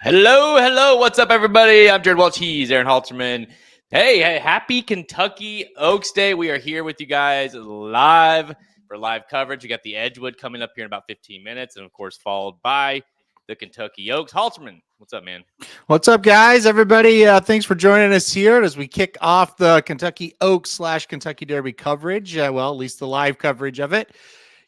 Hello. What's up, everybody? I'm Jared Welch. He's Aaron Halterman. Hey, happy Kentucky Oaks Day. We are here with you guys live for live coverage. We got the Edgewood coming up here in about 15 minutes, and of course, followed by the Kentucky Oaks. Halterman, what's up, man? What's up, guys? Everybody, thanks for joining us here as we kick off the Kentucky Oaks / Kentucky Derby coverage. Well, at least the live coverage of it.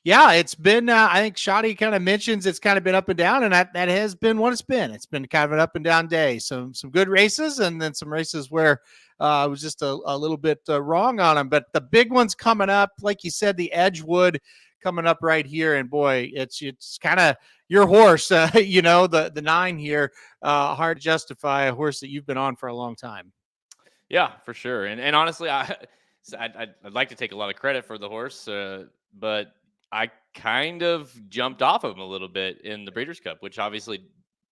Yeah, it's been, I think Shotty kind of mentions it's kind of been up and down, and that has been what it's been. It's been kind of an up and down day. Some good races, and then some races where I was just a little bit wrong on them. But the big ones coming up, like you said, the Edgewood coming up right here. And boy, it's kind of your horse, the 9 here, hard to justify, a horse that you've been on for a long time. Yeah, for sure. And honestly, I'd like to take a lot of credit for the horse, but I kind of jumped off of him a little bit in the Breeders' Cup, which obviously,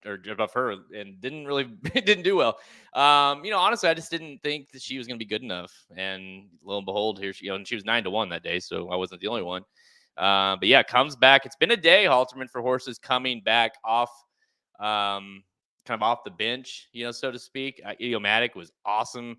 or jumped off her and didn't do well. Honestly, I just didn't think that she was going to be good enough. And lo and behold, here she, and she was 9-1 that day, so I wasn't the only one. But yeah, comes back. It's been a day, Halterman, for horses coming back off, kind of off the bench, so to speak. Idiomatic was awesome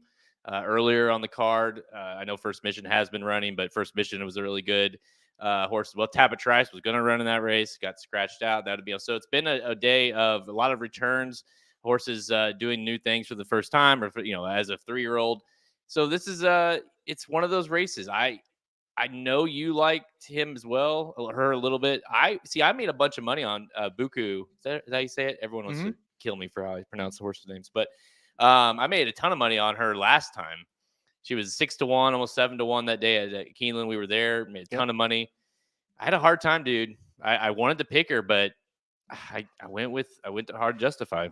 earlier on the card. I know First Mission has been running, but First Mission was a really good horse. Well, Tabatrice was going to run in that race, got scratched out. That would be so. It's been a day of a lot of returns, horses doing new things for the first time, or as a 3-year-old. So this is it's one of those races. I know you liked him as well, her a little bit. I made a bunch of money on Buku. Is that how you say it? Everyone wants to kill me for how I pronounce the horses' names, but I made a ton of money on her last time. She was 6-1, almost 7-1 that day at Keeneland. We were there, made a ton of money. I had a hard time, dude. I wanted to pick her, but I went to Hard to Justify.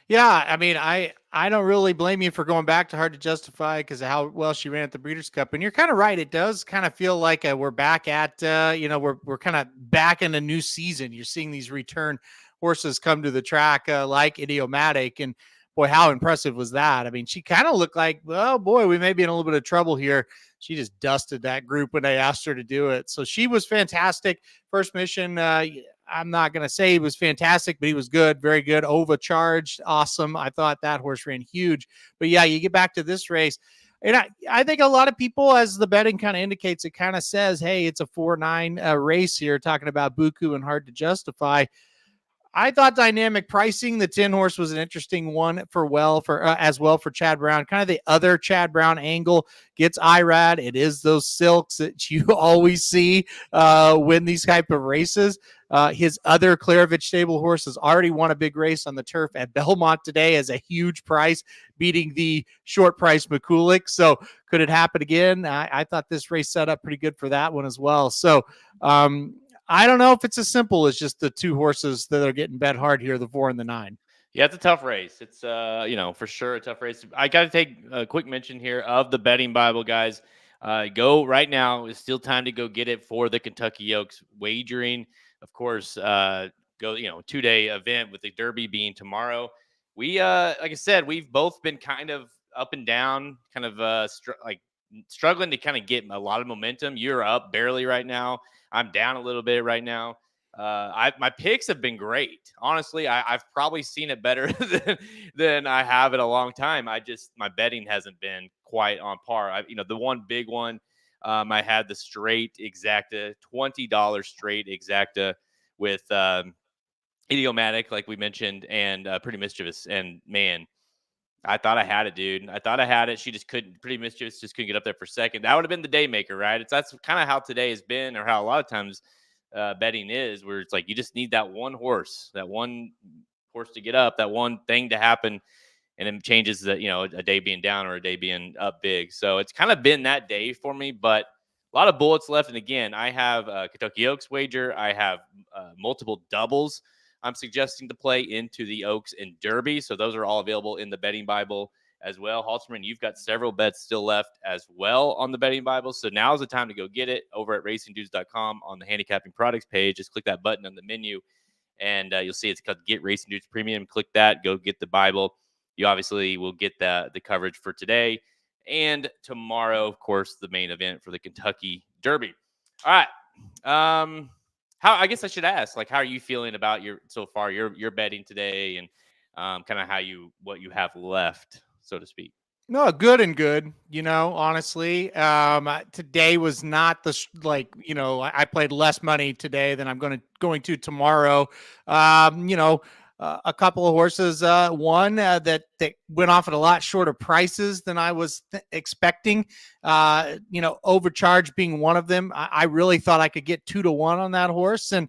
Yeah, I mean, I don't really blame you for going back to Hard to Justify because of how well she ran at the Breeders' Cup. And you're kind of right. It does kind of feel like we're back at, we're kind of back in a new season. You're seeing these return horses come to the track like Idiomatic. And boy, how impressive was that? I mean, she kind of looked like, oh boy, we may be in a little bit of trouble here. She just dusted that group when they asked her to do it. So she was fantastic. First Mission, I'm not going to say he was fantastic, but he was good, very good, overcharged, awesome. I thought that horse ran huge. But yeah, you get back to this race. And I think a lot of people, as the betting kind of indicates, it kind of says, hey, it's a 4-9 race here, talking about Buku and Hard to Justify. I thought dynamic pricing, the 10 horse, was an interesting one as well for Chad Brown. Kind of the other Chad Brown angle gets IRAD. It is those silks that you always see win these type of races. His other Klarovich stable horse has already won a big race on the turf at Belmont today as a huge price, beating the short price McCulloch. So could it happen again? I thought this race set up pretty good for that one as well. So, I don't know if it's as simple as just the 2 horses that are getting bet hard here, the 4 and the 9. Yeah, it's a tough race. It's, for sure a tough race. I got to take a quick mention here of the Betting Bible, guys. Go right now. It's still time to go get it for the Kentucky Oaks wagering. Of course, go, 2-day event with the Derby being tomorrow. We, like I said, we've both been kind of up and down, kind of struggling to kind of get a lot of momentum. You're up barely right now. I'm down a little bit right now. My picks have been great. Honestly, I've probably seen it better than I have in a long time. My betting hasn't been quite on par. The one big one, I had the straight exacta, $20 straight exacta with Idiomatic, like we mentioned, and Pretty Mischievous. And man, I thought I had it, dude. I thought I had it. She just couldn't, pretty mischievous, just couldn't get up there for second. That would have been the day maker, right? That's kind of how today has been, or how a lot of times betting is, where it's like you just need that one horse to get up, that one thing to happen, and it changes that, a day being down or a day being up big. So it's kind of been that day for me, but a lot of bullets left. And again, I have a Kentucky Oaks wager. I have multiple doubles I'm suggesting to play into the Oaks and Derby. So those are all available in the betting Bible as well. Halterman, you've got several bets still left as well on the betting Bible. So now's the time to go get it over at racingdudes.com on the handicapping products page. Just click that button on the menu and you'll see it's called Get Racing Dudes Premium. Click that, go get the Bible. You obviously will get the coverage for today and tomorrow, of course, the main event for the Kentucky Derby. All right. I guess I should ask, like, how are you feeling about your betting today, and kind of what you have left, so to speak? No, good and good, honestly. Today was not I played less money today than I'm going to tomorrow. A couple of horses, one that went off at a lot shorter prices than I was expecting. Overcharge being one of them. I really thought I could get 2-1 on that horse, and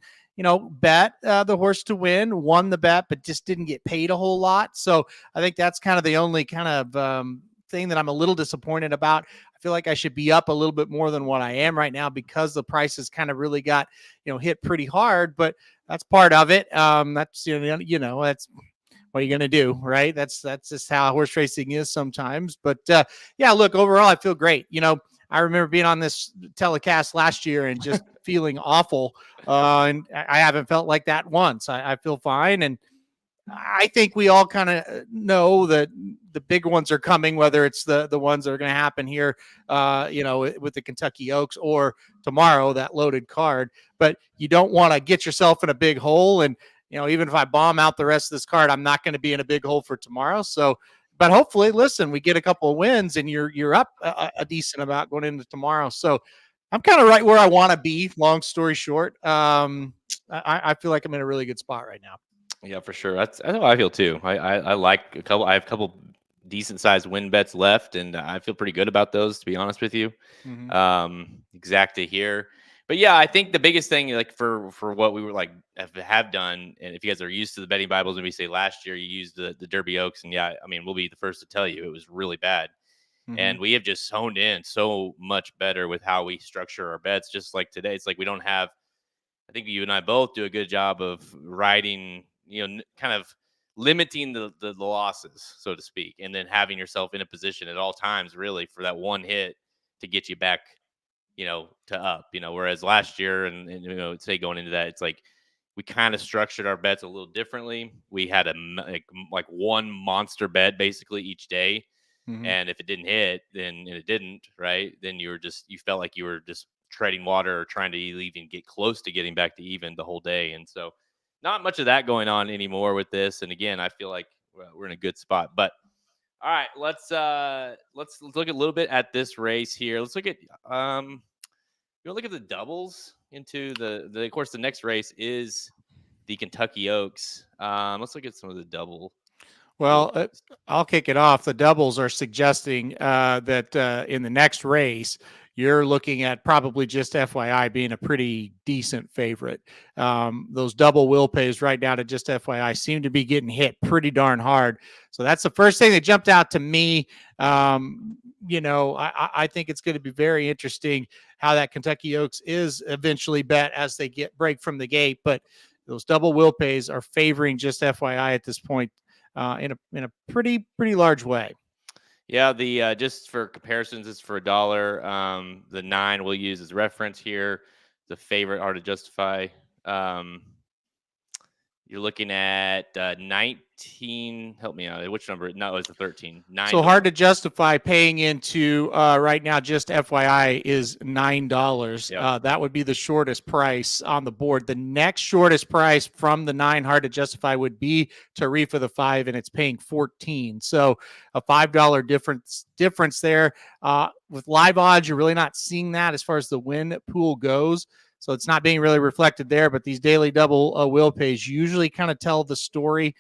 bet the horse to win, won the bet, but just didn't get paid a whole lot. So I think that's kind of the only kind of thing that I'm a little disappointed about. I feel like I should be up a little bit more than what I am right now, because the prices kind of really got, hit pretty hard, but that's part of it. That's, that's what you're going to do, right? That's just how horse racing is sometimes. But look, overall, I feel great. I remember being on this telecast last year and just feeling awful. And I haven't felt like that once. I feel fine. And I think we all kind of know that the big ones are coming, whether it's the ones that are going to happen here, with the Kentucky Oaks, or tomorrow, that loaded card. But you don't want to get yourself in a big hole. And, even if I bomb out the rest of this card, I'm not going to be in a big hole for tomorrow. So, but hopefully, listen, we get a couple of wins and you're up a decent amount going into tomorrow. So I'm kind of right where I want to be. Long story short, I feel like I'm in a really good spot right now. Yeah, for sure. That's how I feel too. I like a couple. I have a couple decent sized win bets left, and I feel pretty good about those, to be honest with you. Mm-hmm. Exactly here. But yeah, I think the biggest thing, like for what we were like have done, and if you guys are used to the betting Bibles, and we say last year you used the Derby Oaks, and yeah, I mean, we'll be the first to tell you it was really bad. Mm-hmm. And we have just honed in so much better with how we structure our bets. Just like today, it's like we don't have. I think you and I both do a good job of riding, kind of limiting the losses, so to speak, and then having yourself in a position at all times, really, for that one hit to get you back, to up, whereas last year and say going into that, it's like we kind of structured our bets a little differently. We had like one monster bet basically each day. Mm-hmm. And if it didn't hit, and it didn't, right, then you felt like you were just treading water or trying to even get close to getting back to even the whole day. And so not much of that going on anymore with this. And again, I feel like we're in a good spot. But all right, let's look a little bit at this race here. Let's look at look at the doubles into the of course the next race is the Kentucky Oaks. Let's look at some of the double. Well, I'll kick it off. The doubles are suggesting that in the next race, you're looking at probably just FYI being a pretty decent favorite. Those double will pays right now to just FYI seem to be getting hit pretty darn hard. So that's the first thing that jumped out to me. I think it's going to be very interesting how that Kentucky Oaks is eventually bet as they break from the gate. But those double will pays are favoring just FYI at this point. In a pretty large way. Yeah, the just for comparisons, it's for $1. The 9 we'll use as reference here. The favorite Hard to Justify. You're looking at 19. Help me out. Which number? No, it's the 13. 9. So Hard to Justify paying into right now, just FYI, is $9. Yep. That would be the shortest price on the board. The next shortest price from the 9 Hard to Justify would be Tarifa the 5, and it's paying $14. So a $5 difference there. With live odds, you're really not seeing that as far as the win pool goes. So it's not being really reflected there, but these daily double will pays usually kind of tell the story.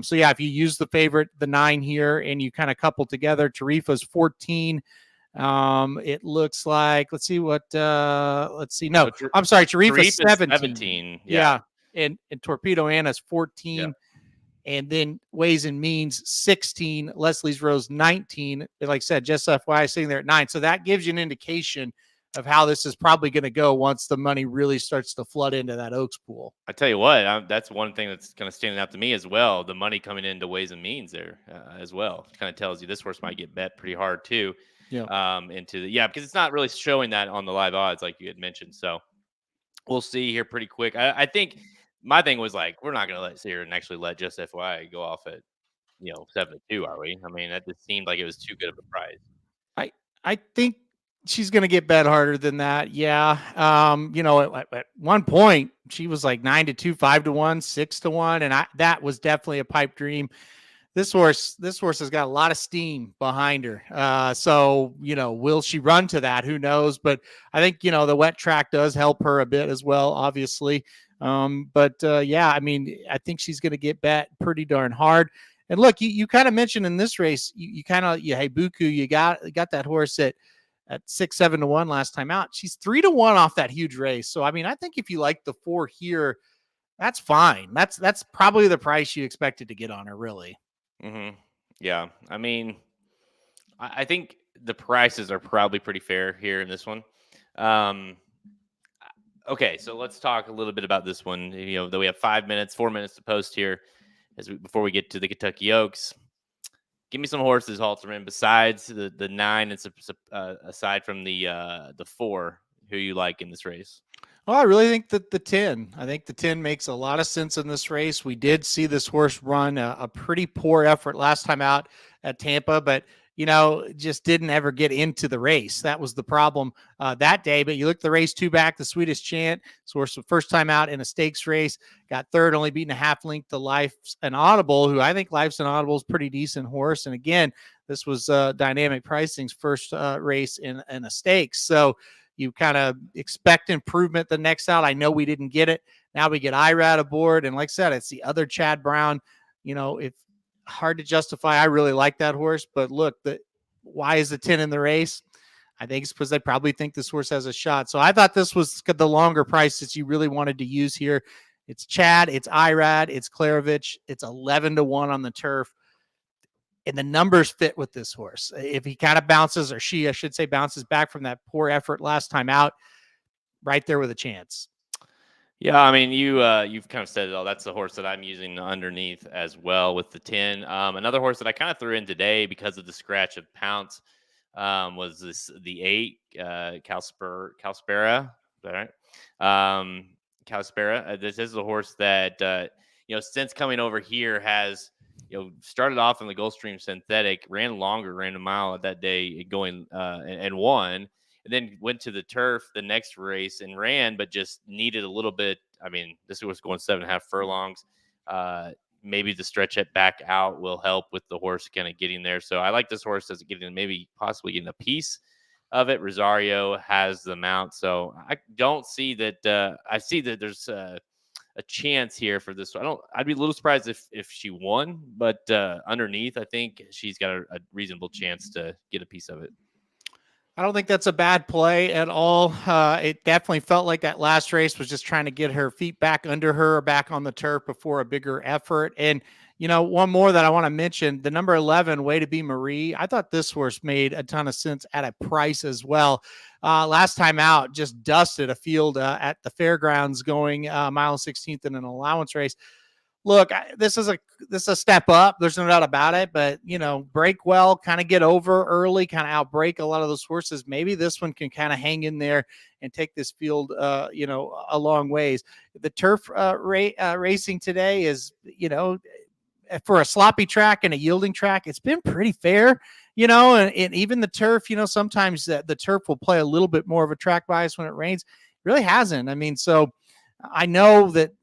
So yeah, if you use the favorite, the 9 here, and you kind of couple together, Tarifa's 14. It looks like, let's see. No, So I'm sorry. Tarifa's Tarifa's 17. 17. Yeah. And Torpedo Anna's Yeah. 14. And then Ways and Means 16, Leslie's Rose 19. Like I said, just FYI sitting there at 9. So that gives you an indication of how this is probably going to go once the money really starts to flood into that Oaks pool. I tell you what, that's one thing that's kind of standing out to me as well. The money coming into Ways and Means there as well kind of tells you this horse might get bet pretty hard too. Yeah. Because it's not really showing that on the live odds like you had mentioned. So we'll see here pretty quick. I think my thing was like, we're not going to let sit here and actually let Just FYI go off at 7-2, are we? I mean, that just seemed like it was too good of a prize. I think she's going to get bet harder than that. Yeah. At one point she was like 9-2, 5-1, 6-1. And that was definitely a pipe dream. This horse has got a lot of steam behind her. So, will she run to that? Who knows? But I think, the wet track does help her a bit as well, obviously. Yeah, I mean, I think she's going to get bet pretty darn hard. And look, you kind of mentioned in this race, hey, Buku, you got that horse at 6-7-1 last time out. She's 3-1 off that huge race. So, I mean, I think if you like the 4 here, that's fine. That's probably the price you expected to get on her, really. Mm-hmm. Yeah. I mean, I think the prices are probably pretty fair here in this one. Okay, so let's talk a little bit about this one. That we have 4 minutes to post here before we get to the Kentucky Oaks. Give me some horses, Halterman, besides the 9 and aside from the 4, who you like in this race. Well, I really think that the 10. I think the 10 makes a lot of sense in this race. We did see this horse run a pretty poor effort last time out at Tampa, but just didn't ever get into the race. That was the problem that day. But you look at the race 2 back, the Sweetest Chant. So the first time out in a stakes race, got third, only beating a half length to Life's an Audible, who I think Life's an Audible is pretty decent horse. And again, this was Dynamic Pricing's first race in a stakes. So you kind of expect improvement the next out. I know we didn't get it. Now we get Irad aboard. And like I said, it's the other Chad Brown. If hard to justify. I really like that horse. But look, why is the 10 in the race? I think it's because they probably think this horse has a shot. So I thought this was the longer price that you really wanted to use here. It's Chad, it's Irad, it's Klarovich. It's 11-1 on the turf. And the numbers fit with this horse. If he kind of bounces, or she, I should say, bounces back from that poor effort last time out, right there with a chance. Yeah, I mean, you've kind of said it all. That's the horse that I'm using underneath as well with the 10. Another horse that I kind of threw in today because of the scratch of Pounce was the 8, Calspera. Is that right? Calspera. This is a horse that since coming over here has started off in the Gulfstream Synthetic, ran a mile at that day going and won. And then went to the turf the next race and ran, but just needed a little bit. I mean, this was going 7.5 furlongs. Maybe the stretch it back out will help with the horse kind of getting there. So I like this horse as possibly getting a piece of it. Rosario has the mount. So I don't see that. I see that there's a chance here for this. I'd be a little surprised if she won, but underneath, I think she's got a reasonable chance to get a piece of it. I don't think that's a bad play at all. It definitely felt like that last race was just trying to get her feet back under her, back on the turf before a bigger effort. And, one more that I want to mention, the number 11, Way to Be Marie. I thought this horse made a ton of sense at a price as well. Last time out, just dusted a field at the fairgrounds going mile 16th in an allowance race. Look, this is a step up. There's no doubt about it. But, break well, kind of get over early, kind of outbreak a lot of those horses. Maybe this one can kind of hang in there and take this field, a long ways. The turf racing today is, for a sloppy track and a yielding track, it's been pretty fair, and even the turf, sometimes the turf will play a little bit more of a track bias when it rains. It really hasn't. I mean, so I know that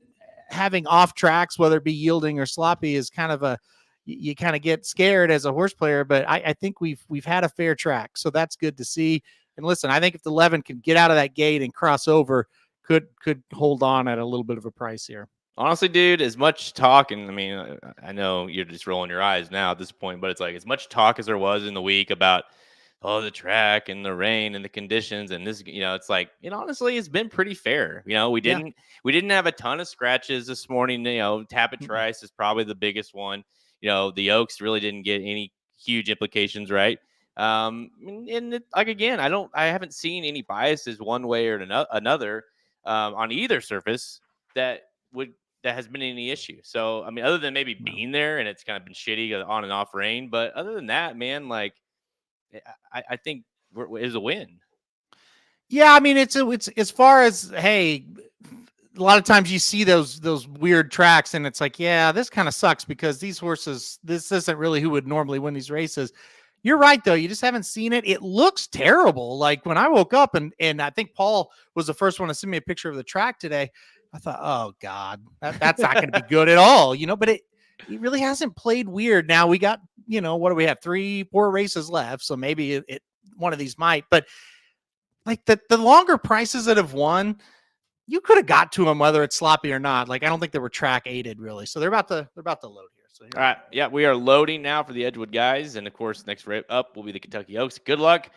having off tracks, whether it be yielding or sloppy, is kind of you kind of get scared as a horse player, but I think we've had a fair track. So that's good to see. And listen, I think if the 11 can get out of that gate and cross over, could hold on at a little bit of a price here. Honestly, dude, as much talk, and I mean, I know you're just rolling your eyes now at this point, but it's like as much talk as there was in the week about, oh, the track and the rain and the conditions and this, it's like, honestly, it's been pretty fair. We Yeah. didn't have a ton of scratches this morning. Tapit Trice is probably the biggest one. The Oaks really didn't get any huge implications, right? Like again, I haven't seen any biases one way or another on either surface that would that has been any issue. So, I mean, other than maybe No. being there and it's kind of been shitty on and off rain, but other than that, man, like I think it was a win. Yeah, I mean, it's as far as, hey, a lot of times you see those weird tracks and it's like, yeah, this kind of sucks because these horses, this isn't really who would normally win these races. You're right though, you just haven't seen it. It looks terrible. Like when I woke up and I think Paul was the first one to send me a picture of the track today. I thought, oh God, that's not going to be good at all, but it really hasn't played weird. Now we got, what do we have? 3-4 races left. So maybe it one of these might, but like the longer prices that have won, you could have got to them whether it's sloppy or not. Like I don't think they were track aided really. So they're about to load here. So all right, yeah, we are loading now for the Edgewood guys, and of course, next rate up will be the Kentucky Oaks. Good luck,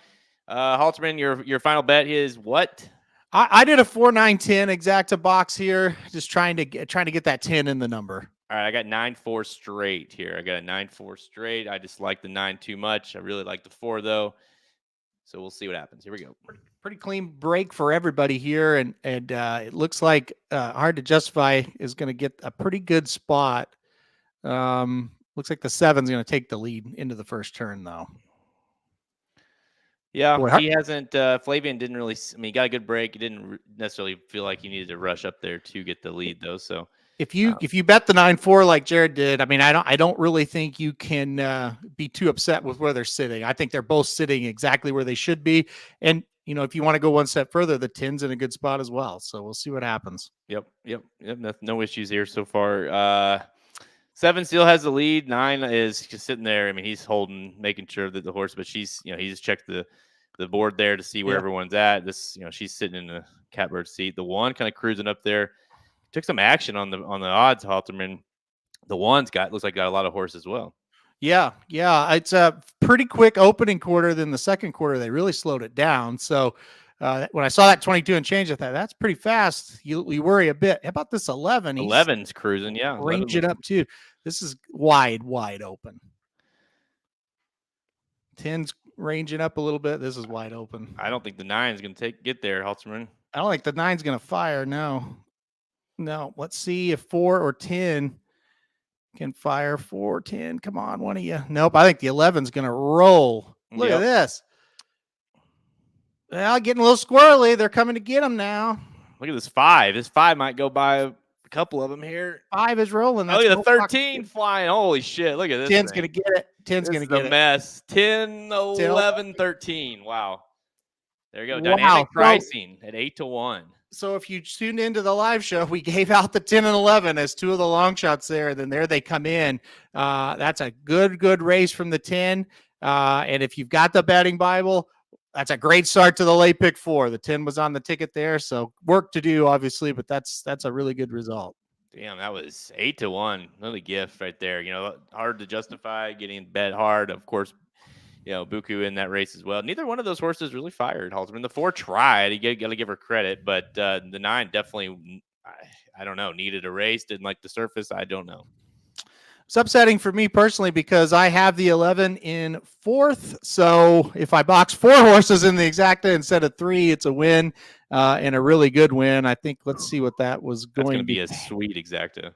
Halterman. Your final bet is what? I did a 4-9-10 exacta box here, just trying to get that 10 in the number. All right, I got 9-4 straight here. I got a 9-4 straight. I just like the 9 too much. I really like the 4 though. So we'll see what happens. Here we go. Pretty clean break for everybody here, and it looks like Hard to Justify is going to get a pretty good spot. Looks like the 7's going to take the lead into the first turn though. Yeah, he hasn't. Flavian didn't really. I mean, he got a good break. He didn't necessarily feel like he needed to rush up there to get the lead though. So if you bet the 9-4 like Jared did, I mean, I don't really think you can be too upset with where they're sitting. I think they're both sitting exactly where they should be. And if you want to go one step further, the 10's in a good spot as well. So we'll see what happens. Yep. No issues here so far. 7 still has the lead. 9 is just sitting there. I mean, he's holding, making sure that the horse, but she's, he just checked the board there to see where everyone's at. This, she's sitting in the catbird seat. The 1 kind of cruising up there. Took some action on the odds, Halterman. The 1's looks like got a lot of horse as well. Yeah. It's a pretty quick opening quarter. Then the second quarter, they really slowed it down. So when I saw that 22 and change, I thought that's pretty fast. You worry a bit. How about this 11? 11's cruising, yeah. Range it up too. This is wide open. 10's ranging up a little bit. This is wide open. I don't think the 9's going to get there, Halterman. I don't think the 9's going to fire. No. Let's see if 4 or 10 can fire. 4, 10. Come on, one of you. Nope. I think the 11's going to roll. Look at this. Well, getting a little squirrely. They're coming to get them now. Look at this 5. This 5 might go by a couple of them here. 5 is rolling. Look at the 13 flying. Holy shit. Look at this. 10's going to get it. 10's going to get it. A mess. 10, 11, 13. Wow. There you go. Wow. Dynamic pricing at 8-1. So if you tuned into the live show, we gave out the 10 and 11 as 2 of the long shots there. Then there they come in. That's a good race from the 10. And if you've got the betting Bible, that's a great start to the late pick 4. The 10 was on the ticket there. So work to do, obviously, but that's a really good result. Damn, that was 8-1. Another gift right there. Hard to justify getting bet hard. Of course, Buku in that race as well. Neither one of those horses really fired, Halterman. The 4 tried. You got to give her credit, but the 9 definitely, I don't know, needed a race. Didn't like the surface. I don't know. It's upsetting for me personally because I have the 11 in 4th. So if I box 4 horses in the exacta instead of 3, it's a win and a really good win. I think, let's see what that was going to be. A sweet exacta.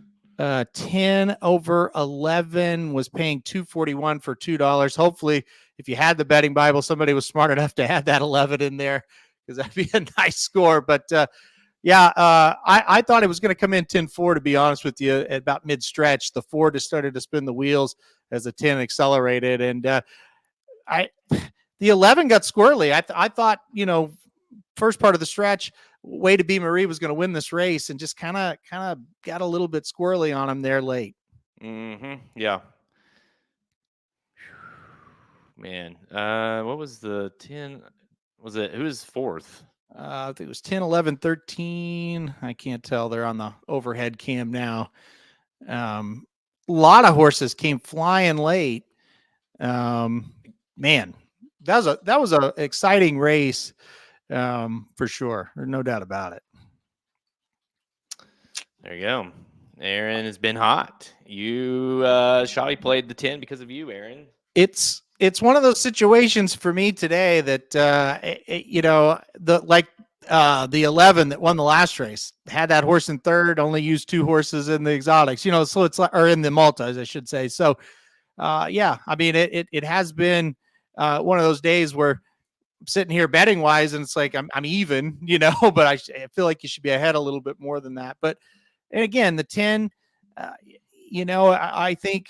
10 over 11 was paying $241 for $2. Hopefully, if you had the betting Bible, somebody was smart enough to add that 11 in there because that'd be a nice score. But I thought it was going to come in 10-4, to be honest with you, at about mid-stretch. The 4 just started to spin the wheels as the 10 accelerated. And the 11 got squirrely. I thought, first part of the stretch, Way to Be Marie was going to win this race and just kind of got a little bit squirrely on him there late. Yeah. Man, what was the 10? Was it who was 4th? I think it was 10, 11, 13. I can't tell. They're on the overhead cam now. A lot of horses came flying late. Man, that was a exciting race, for sure. There's no doubt about it. There you go. Aaron has been hot. You, Shawty played the 10 because of you, Aaron. It's one of those situations for me today that, the 11 that won the last race had that horse in third, only used 2 horses in the exotics, so it's like, or in the multis, I should say. So, yeah, I mean, it has been, one of those days where I'm sitting here betting wise, and it's like, I'm even, but I feel like you should be ahead a little bit more than that. But, and again, the 10, I think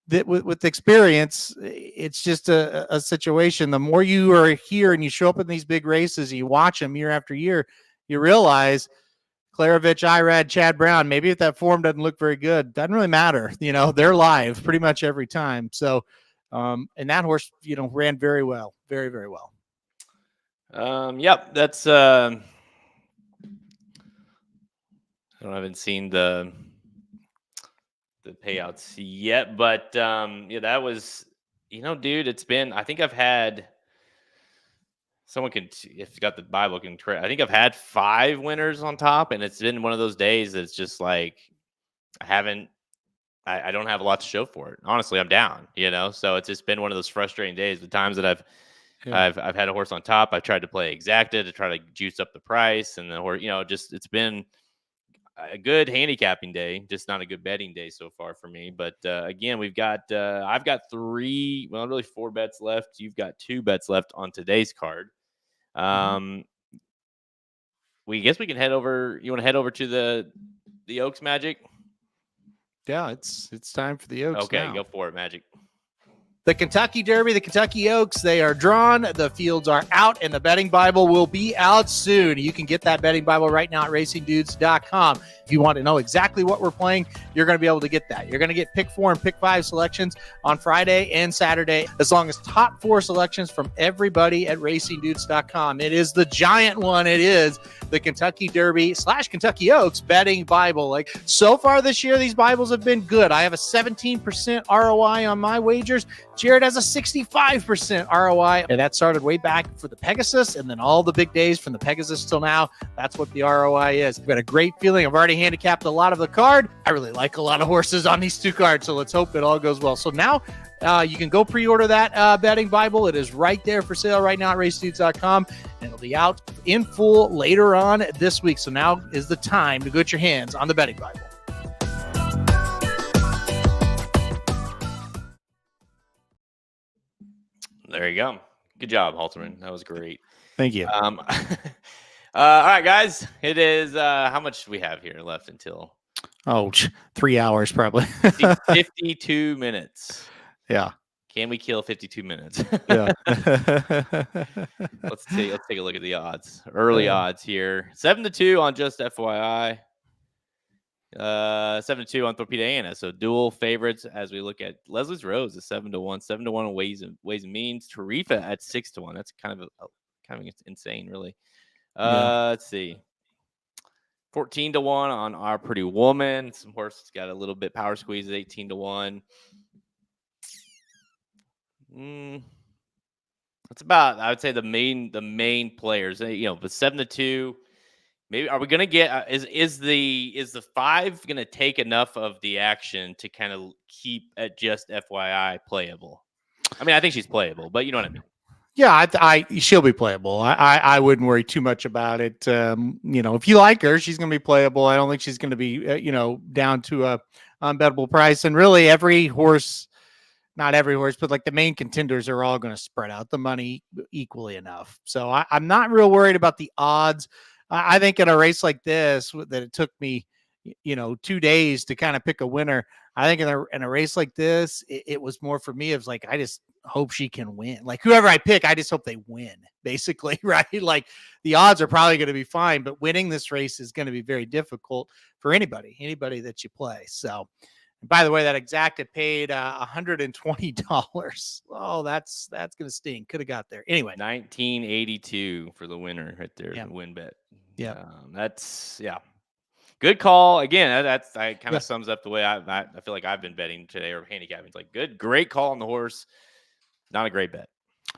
that with experience, it's just a situation. The more you are here and you show up in these big races, you watch them year after year, you realize Klarovich, Irad, Chad Brown, maybe if that form doesn't look very good, doesn't really matter. They're live pretty much every time. So, and that horse, ran very well, very, very well. Yep. That's, I haven't seen the payouts yet, but yeah, that was, dude, it's been, I think I've had, someone can, if you got the Bible, can I think I've had 5 winners on top, and it's been one of those days that's just like, I don't have a lot to show for it. Honestly, I'm down, so it's just been one of those frustrating days. The times that I've had a horse on top, I've tried to play exacta to try to juice up the price, and the horse, it's been a good handicapping day, just not a good betting day so far for me. But again, I've got 4 bets left. You've got 2 bets left on today's card. We guess we can head over. You want to head over to the Oaks, Magic? Yeah, it's time for the Oaks. Okay, now. Go for it, Magic. The Kentucky Derby, the Kentucky Oaks, they are drawn. The fields are out, and the betting Bible will be out soon. You can get that betting Bible right now at racingdudes.com. If you want to know exactly what we're playing, you're going to be able to get that. You're going to get pick 4 and pick 5 selections on Friday and Saturday, as long as top 4 selections from everybody at racingdudes.com. It is the giant one. It is the Kentucky Derby / Kentucky Oaks betting Bible. Like, so far this year, these Bibles have been good. I have a 17% ROI on my wagers. Jared has a 65% ROI, and that started way back for the Pegasus, and then all the big days from the Pegasus till now. That's what the ROI is. I've got a great feeling. I've already handicapped a lot of the card. I really like a lot of horses on these 2 cards, so let's hope it all goes well. So now you can go pre-order that betting Bible. It is right there for sale right now at racedudes.com, and it'll be out in full later on this week. So now is the time to get your hands on the betting Bible. There you go. Good job, Halterman. That was great. Thank you. All right, guys. It is how much do we have here left until? 3 hours probably. 52 minutes. Yeah. Can we kill 52 minutes? Yeah. Let's take a look at the odds. Early odds here. 7-2 on just FYI. 7-2 on Torpedo. So dual favorites as we look at Leslie's Rose is 7-1, 7-1 on Ways and Means. Tarifa at 6-1. That's kind of insane, really. Let's see. 14-1 on Our Pretty Woman. Some horses got a little bit power squeeze at 18-1. That's about, I would say, the main players. But 7-2. Maybe are we gonna get? Is the 5 gonna take enough of the action to kind of keep at just FYI playable? I mean, I think she's playable, but you know what I mean. Yeah, she'll be playable. I wouldn't worry too much about it. If you like her, she's going to be playable. I don't think she's going to be, down to a unbettable price. And really, every horse, not every horse, but like the main contenders are all going to spread out the money equally enough. So I'm not real worried about the odds. I think in a race like this, that it took me, 2 days to kind of pick a winner. I think in a race like this, it was more for me. It was like, I just hope she can win. Like whoever I pick, I just hope they win, basically, right? Like the odds are probably going to be fine, but winning this race is going to be very difficult for anybody that you play. So And by the way, that exacta paid $120. Oh, that's going to sting. Could have got there. Anyway. 1982 for the winner right there. Yeah. The win bet. Yeah. That's, good that kind Yeah. of sums up the way I feel like I've been betting today or handicapping. It's like great call on the horse. Not a great bet.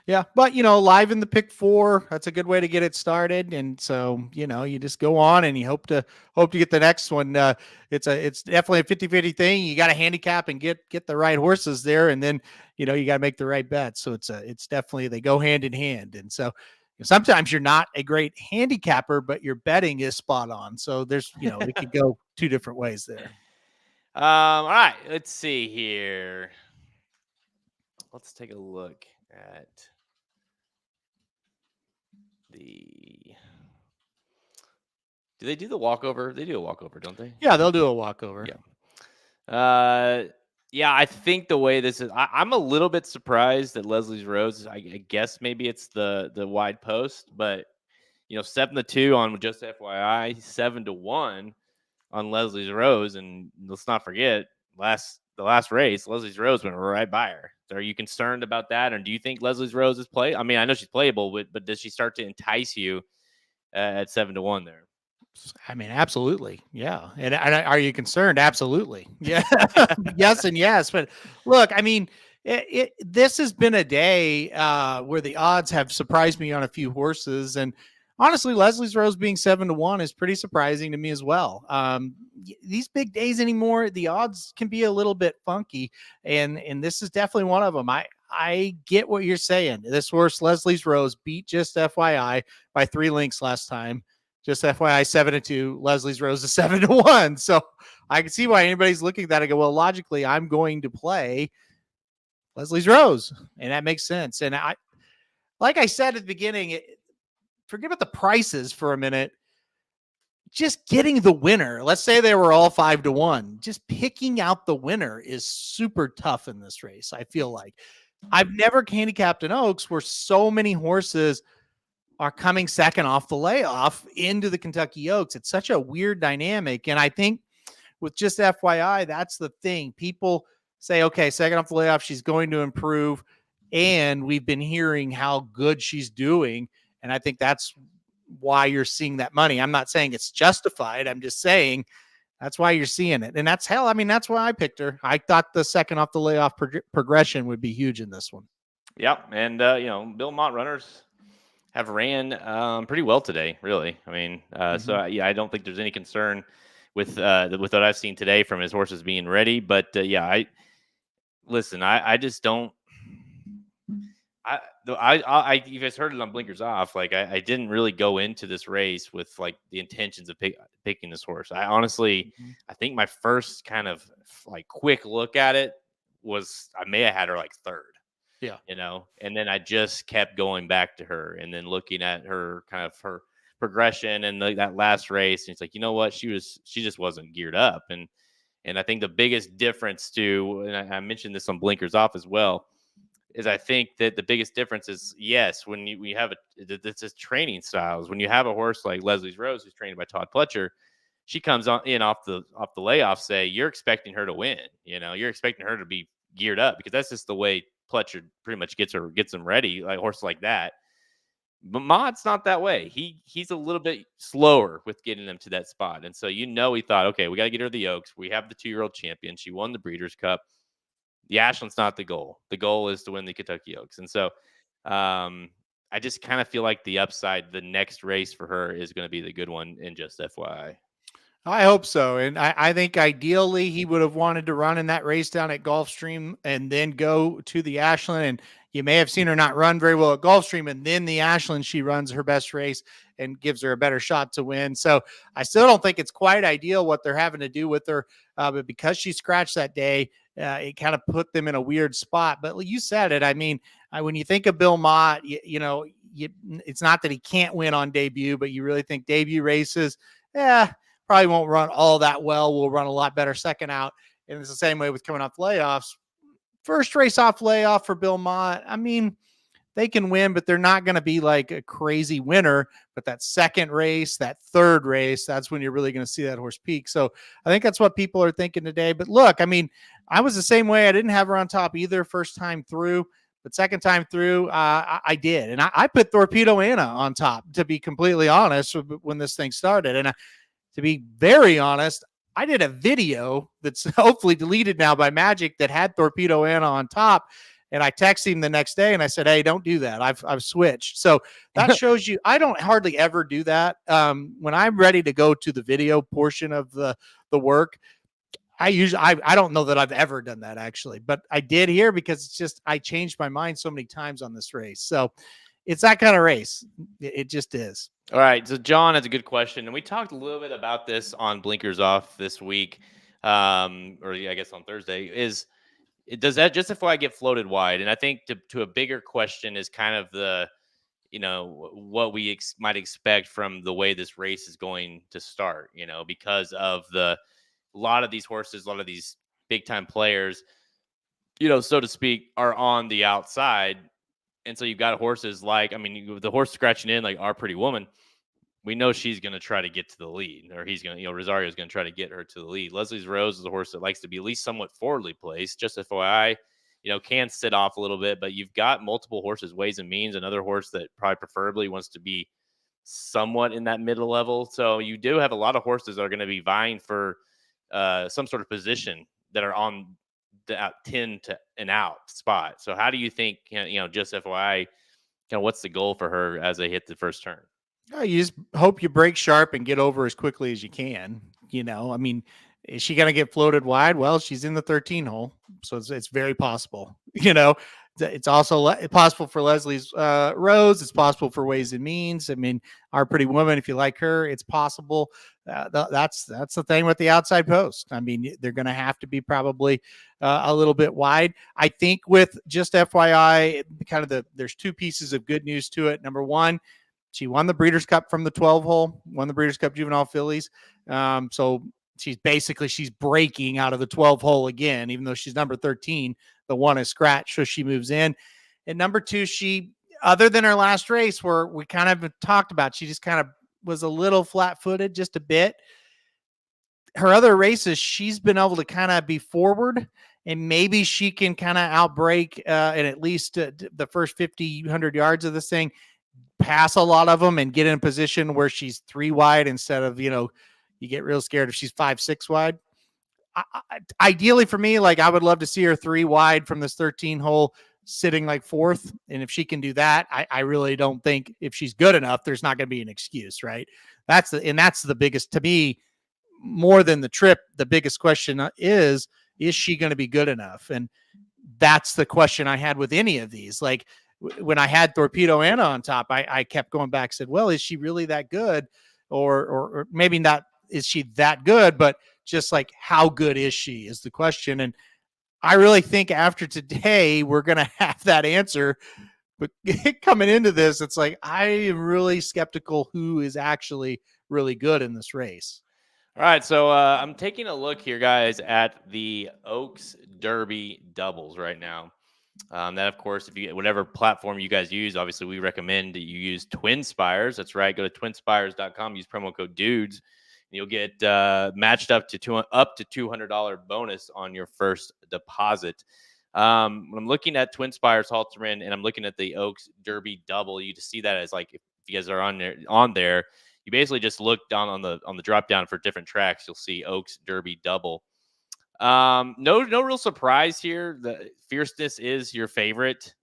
Yeah, but live in the pick 4, that's a good way to get it started. And so, you just go on and you hope to get the next one. It's definitely a 50-50 thing. You got to handicap and get the right horses there. And then, you got to make the right bets. So it's definitely, they go hand in hand. And so sometimes you're not a great handicapper, but your betting is spot on. So there's, we could go 2 different ways there. All right, let's see here. Let's take a look at do they do the walkover? They do a walkover, don't they? Yeah, they'll do a walkover. Yeah. I think the way this is, I'm a little bit surprised that Leslie's Rose. I guess maybe it's the wide post, but 7-2 on just FYI, 7-1 on Leslie's Rose, and let's not forget the last race, Leslie's Rose went right by her. So are you concerned about that, or do you think Leslie's Rose is play? I mean, I know she's playable, but does she start to entice you at 7-1 there? I mean, absolutely. Yeah. And are you concerned? Absolutely. Yeah. Yes. And yes. But look, I mean, this has been a day where the odds have surprised me on a few horses. And honestly, Leslie's Rose being 7-1 is pretty surprising to me as well. These big days anymore, the odds can be a little bit funky. And this is definitely one of them. I get what you're saying. This horse, Leslie's Rose, beat Just FYI by 3 lengths last time. Just FYI, 7-2. Leslie's Rose is 7-1. So I can see why anybody's looking at that and go, well, logically, I'm going to play Leslie's Rose, and that makes sense. And like I said at the beginning, forget about the prices for a minute. Just getting the winner. Let's say they were all 5-1. Just picking out the winner is super tough in this race. I feel like I've never handicapped an Oaks where so many horses are coming second off the layoff into the Kentucky Oaks. It's such a weird dynamic. And I think with Just FYI, that's the thing. People say, okay, second off the layoff, she's going to improve. And we've been hearing how good she's doing. And I think that's why you're seeing that money. I'm not saying it's justified. I'm just saying that's why you're seeing it. And that's that's why I picked her. I thought the second off the layoff progression would be huge in this one. Yeah. And, Bill Mott runners have ran pretty well today, really. I mean, so I don't think there's any concern with what I've seen today from his horses being ready. But I just don't. You guys heard it on Blinkers Off. Like I didn't really go into this race with like the intentions of picking this horse. I honestly, I think my first kind of like quick look at it was I may have had her like third. Yeah. And then I just kept going back to her and then looking at her kind of her progression and that last race. And it's like, you know what? She just wasn't geared up. And I think the biggest difference and I mentioned this on Blinkers Off as well, is I think that the biggest difference is, yes, when we have it's just training styles. When you have a horse like Leslie's Rose, who's trained by Todd Pletcher, she comes in off the layoff, say, you're expecting her to win. You're expecting her to be geared up because that's just the way Pletcher pretty much gets them ready, like horses like that. But Mott's not that way. He's a little bit slower with getting them to that spot. And so he thought, okay, we got to get her the Oaks. We have the 2-year-old champion. She won the Breeders' Cup. The Ashland's not the goal. The goal is to win the Kentucky Oaks. And so I just kind of feel like the upside, the next race for her is going to be the good one in Just FYI. I hope so. And I think ideally he would have wanted to run in that race down at Gulfstream and then go to the Ashland. And you may have seen her not run very well at Gulfstream. And then the Ashland, she runs her best race and gives her a better shot to win. So I still don't think it's quite ideal what they're having to do with her. But because she scratched that day, it kind of put them in a weird spot. But you said it. I mean, when you think of Bill Mott, it's not that he can't win on debut, but you really think debut races, probably won't run all that well. We'll run a lot better second out. And it's the same way with coming off layoffs. First race off layoff for Bill Mott. I mean, they can win, but they're not going to be like a crazy winner. But that second race, that third race, that's when you're really going to see that horse peak. So I think that's what people are thinking today. But look, I mean, I was the same way. I didn't have her on top either first time through. But second time through, I did. And I put Torpedo Anna on top, to be completely honest, when this thing started. And to be very honest, I did a video that's hopefully deleted now by Magic that had Torpedo Anna on top. And I texted him the next day and I said, hey, don't do that. I've switched. So that shows you, I don't hardly ever do that. When I'm ready to go to the video portion of the work, I don't know that I've ever done that actually, but I did here because it's just, I changed my mind so many times on this race. So it's that kind of race. It just is. All right. So John has a good question. And we talked a little bit about this on Blinkers Off this week. Or I guess on Thursday does that justify get floated wide? And I think to a bigger question is kind of the, what we might expect from the way this race is going to start, because of a lot of these horses, a lot of these big time players, so to speak, are on the outside. And so you've got horses like, the horse scratching in, like Our Pretty Woman. We know she's going to try to get to the lead, or he's going to, Rosario's going to try to get her to the lead. Leslie's Rose is a horse that likes to be at least somewhat forwardly placed. Just FYI, can sit off a little bit, but you've got multiple horses, Ways and Means, another horse that probably preferably wants to be somewhat in that middle level. So you do have a lot of horses that are going to be vying for some sort of position that are on the 10 to an out spot. So how do you think, just FYI, kind of what's the goal for her as they hit the first turn? You just hope you break sharp and get over as quickly as you can. Is she going to get floated wide? Well, she's in the 13 hole, so it's very possible. It's also possible for Leslie's Rose. It's possible for Ways and Means. Our Pretty Woman, if you like her, it's possible. That's the thing with the outside post. They're going to have to be probably a little bit wide. I think with just FYI, there's two pieces of good news to it. Number one, she won the Breeders' Cup from the 12 hole, won the Breeders' Cup Juvenile Fillies. So she's breaking out of the 12 hole again, even though she's number 13. The one is scratched, so she moves in. And number two, she, other than her last race where we kind of talked about, she just kind of was a little flat-footed, just a bit. Her other races, she's been able to kind of be forward, and maybe she can kind of outbreak in at least the first 50, 100 yards of this thing, pass a lot of them and get in a position where she's 3 wide instead of, you get real scared if she's 5, 6 wide. Ideally for me, like I would love to see her 3 wide from this 13 hole sitting like 4th. And if she can do that, I really don't think if she's good enough, there's not going to be an excuse, right? That's the biggest, to me, more than the trip. The biggest question is she going to be good enough? And that's the question I had with any of these. Like, when I had Torpedo Anna on top, I kept going back, said, well, is she really that good? Or maybe not, is she that good? But just like, how good is she is the question. And I really think after today, we're going to have that answer. But coming into this, it's like, I am really skeptical who is actually really good in this race. All right, so I'm taking a look here, guys, at the Oaks Derby doubles right now. That, of course, if you whatever platform you guys use, obviously we recommend that you use TwinSpires. That's right. Go to twinspires.com. Use promo code DUDES. And you'll get matched up to $200 bonus on your first deposit. When I'm looking at TwinSpires Halterman and I'm looking at the Oaks Derby double, you just see that as like, if you guys are on there, you basically just look down on the drop down for different tracks. You'll see Oaks Derby double. No real surprise here. The Fierceness is your favorite.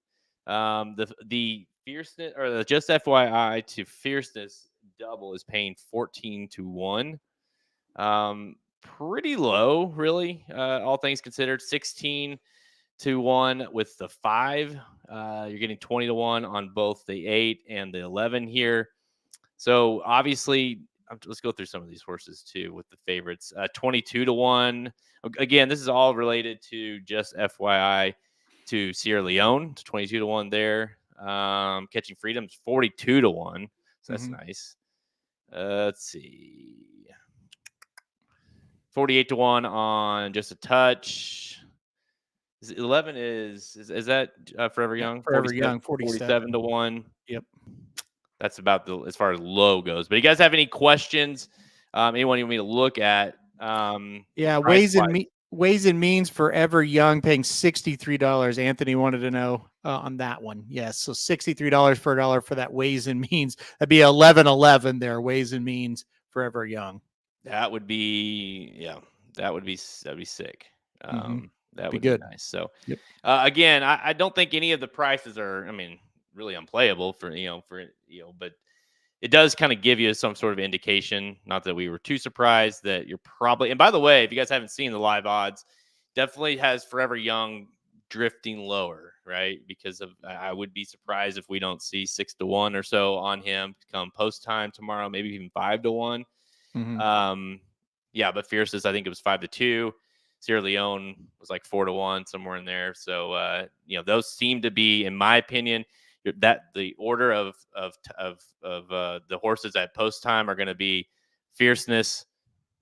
The Fierceness, or the just FYI to Fierceness double is paying 14-1. Pretty low, really. All things considered, 16-1 with the 5. You're getting 20-1 on both the 8 and the 11 here. So obviously, let's go through some of these horses too with the favorites. 22-1. Again, this is all related to just FYI to Sierra Leone. 22-1 there. Catching Freedom's 42-1. So that's nice. Let's see. 48-1 on Just a Touch. 11 is that Forever Yeah, Young? Forever 47, Young, 47 47. to 1. Yep. That's about as far as low goes. But you guys have any questions? Anyone you want me to look at? Yeah, Price wise. Ways and Means Forever Young paying $63. Anthony wanted to know on that one. Yes, so $63 for $1 for that Ways and Means. That'd be 11.11 there. Ways and Means Forever Young. That would be that'd be sick. That Be would be good. nice. So Yep. again, I don't think any of the prices are, I mean, really unplayable but it does kind of give you some sort of indication. Not that we were too surprised that you're probably, and by the way, if you guys haven't seen the live odds, definitely has Forever Young drifting lower, right? Because I would be surprised if we don't see 6 to 1 or so on him come post time tomorrow, maybe even 5 to 1. Yeah, but Fiercest, I think it was 5 to 2. Sierra Leone was like 4 to 1, somewhere in there. So those seem to be, in my opinion, that the order of the horses at post time are going to be Fierceness,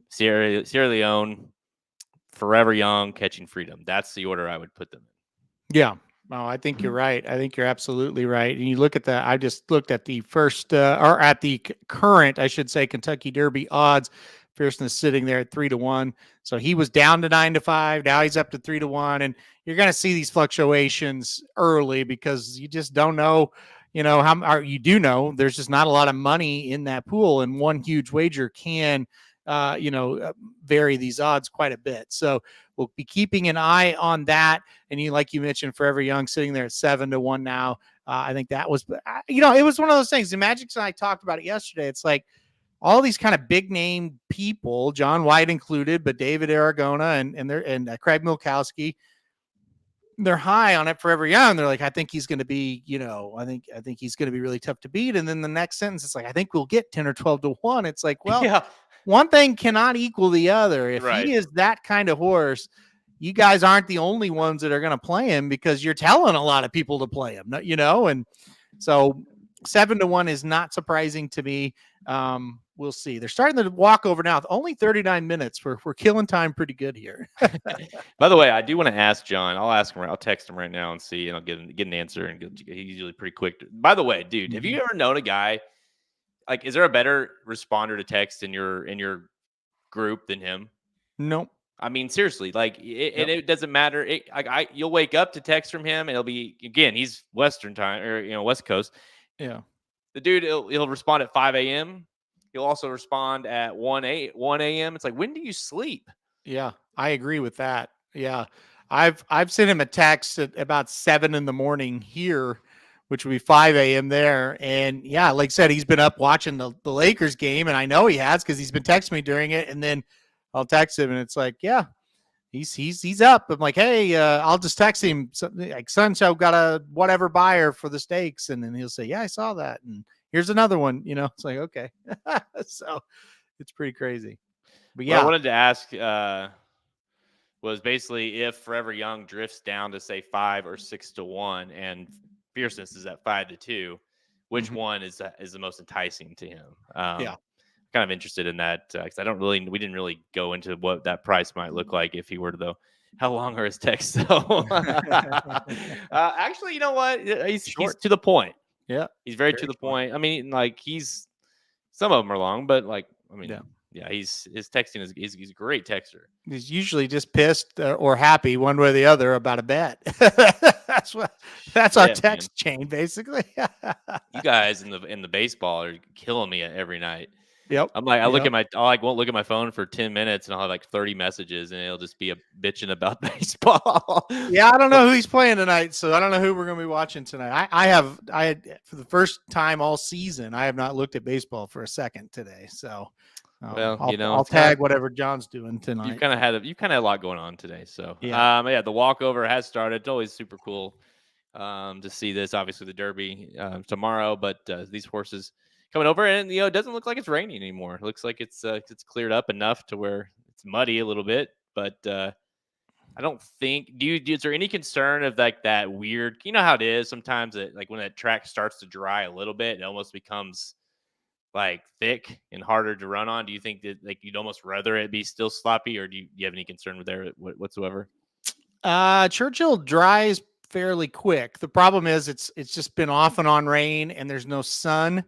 Sierra Leone, Forever Young, Catching Freedom. That's the order I would put them in. Yeah. Oh, I think you're right. I think you're absolutely right. And you look at I just looked at the first, or at the current, I should say, Kentucky Derby odds. Fierceness sitting there at 3 to 1. So he was down to 9 to 5. Now he's up to 3 to 1. And you're going to see these fluctuations early because you just don't know, you do know there's just not a lot of money in that pool. And one huge wager can, vary these odds quite a bit. So we'll be keeping an eye on that. And like you mentioned, Forever Young sitting there at 7 to 1 now. I think that was, it was one of those things. The Magics and I talked about it yesterday. It's like all these kind of big name people, John White included, but David Aragona and Craig Milkowski, they're high on it Forever Young. They're like, I think he's going to be, I think he's going to be really tough to beat. And then the next sentence, it's like, I think we'll get 10 or 12 to 1. It's like, well, yeah. One thing cannot equal the other. If he is that kind of horse, you guys aren't the only ones that are going to play him because you're telling a lot of people to play him, and so 7 to 1 is not surprising to me. We'll see. They're starting to walk over now. Only 39 minutes. We're killing time pretty good here. By the way, I do want to ask John. I'll ask him. I'll text him right now and see, and I'll get an answer. And he's usually pretty quick. By the way, dude, have you ever known a guy? Like, is there a better responder to text in your group than him? Nope. I mean, seriously, like, and it doesn't matter. You'll wake up to text from him, and it'll be, again, he's Western time or West Coast. Yeah. The dude, he'll respond at 5 a.m. He'll also respond at 1 a.m. It's like, when do you sleep? Yeah, I agree with that. Yeah, I've sent him a text at about 7 in the morning here, which would be 5 a.m. there. And yeah, like I said, he's been up watching the Lakers game, and I know he has because he's been texting me during it. And then I'll text him, and it's like, yeah, he's up. I'm like, hey, I'll just text him something like, so got a whatever buyer for the stakes, and then he'll say, yeah, I saw that, and here's another one. It's like, okay, so it's pretty crazy. But yeah, what I wanted to ask was basically if Forever Young drifts down to say 5 or 6 to 1, and Fierceness is at 5 to 2, which one is the most enticing to him? Yeah. Kind of interested in that because we didn't really go into what that price might look like if he were to, though. How long are his texts though? Actually, you know what? He's to the point. Yeah, he's very to the point. I mean, like, some of them are long, but like, I mean, yeah, his texting is he's a great texter. He's usually just pissed or happy one way or the other about a bet. That's our text chain basically. You guys in the baseball are killing me every night. Yep. I'm like, I won't look at my phone for 10 minutes and I'll have like 30 messages and it'll just be a bitching about baseball. Yeah. I don't know who he's playing tonight. So I don't know who we're going to be watching tonight. I had for the first time all season, I have not looked at baseball for a second today. So I'll tag whatever John's doing tonight. You've kind of had a lot going on today. So the walkover has started. It's always super cool to see this. Obviously the Derby tomorrow, but these horses coming over, and it doesn't look like it's raining anymore. It looks like it's cleared up enough to where it's muddy a little bit, but I don't think. Is there any concern of like that weird? You know how it is sometimes that like when that track starts to dry a little bit, it almost becomes like thick and harder to run on. Do you think that like you'd almost rather it be still sloppy, or do you have any concern with there whatsoever? Churchill dries fairly quick. The problem is it's just been off and on rain and there's no sun.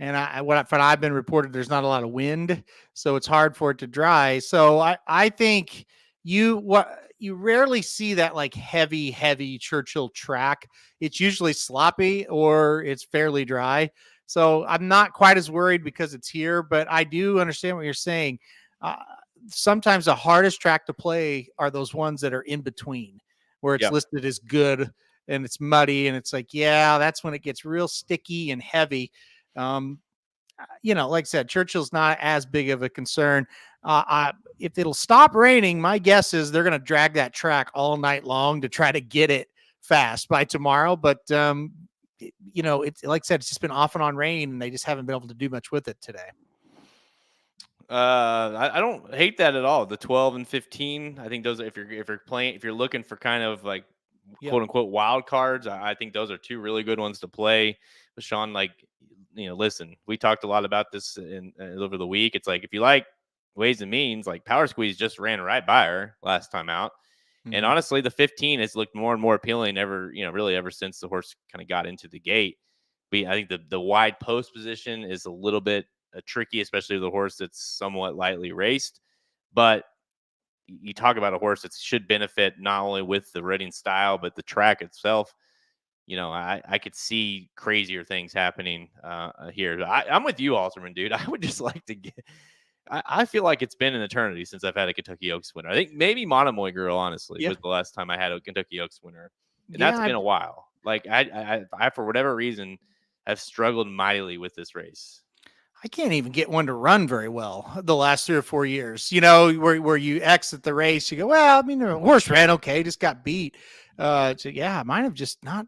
And what I've been reported, there's not a lot of wind, so it's hard for it to dry. So I think you rarely see that like heavy Churchill track. It's usually sloppy or it's fairly dry. So I'm not quite as worried because it's here, but I do understand what you're saying. Sometimes the hardest track to play are those ones that are in between, where it's listed as good and it's muddy, and it's like, yeah, that's when it gets real sticky and heavy. Like I said, Churchill's not as big of a concern. If it'll stop raining, my guess is they're going to drag that track all night long to try to get it fast by tomorrow. But it's like I said, it's just been off and on rain, and they just haven't been able to do much with it today. I don't hate that at all. The 12 and 15, I think those, if you're looking for kind of like quote unquote wild cards, I think those are two really good ones to play. But Sean, like, listen, we talked a lot about this over the week. It's like, if you like ways and means, like Power Squeeze just ran right by her last time out. Mm-hmm. And honestly, the 15 has looked more and more appealing really ever since the horse kind of got into the gate. I think the wide post position is a little bit tricky, especially with a horse that's somewhat lightly raced. But you talk about a horse that should benefit not only with the running style, but the track itself. I could see crazier things happening here. I'm with you, Alterman, dude. I would just like to get. I feel like it's been an eternity since I've had a Kentucky Oaks winner. I think maybe Monomoy Girl, honestly, was the last time I had a Kentucky Oaks winner, and that's been a while. Like I for whatever reason have struggled mightily with this race. I can't even get one to run very well the last 3 or 4 years, where you exit the race, you go, well, I mean, the horse ran okay, just got beat. Mine have just not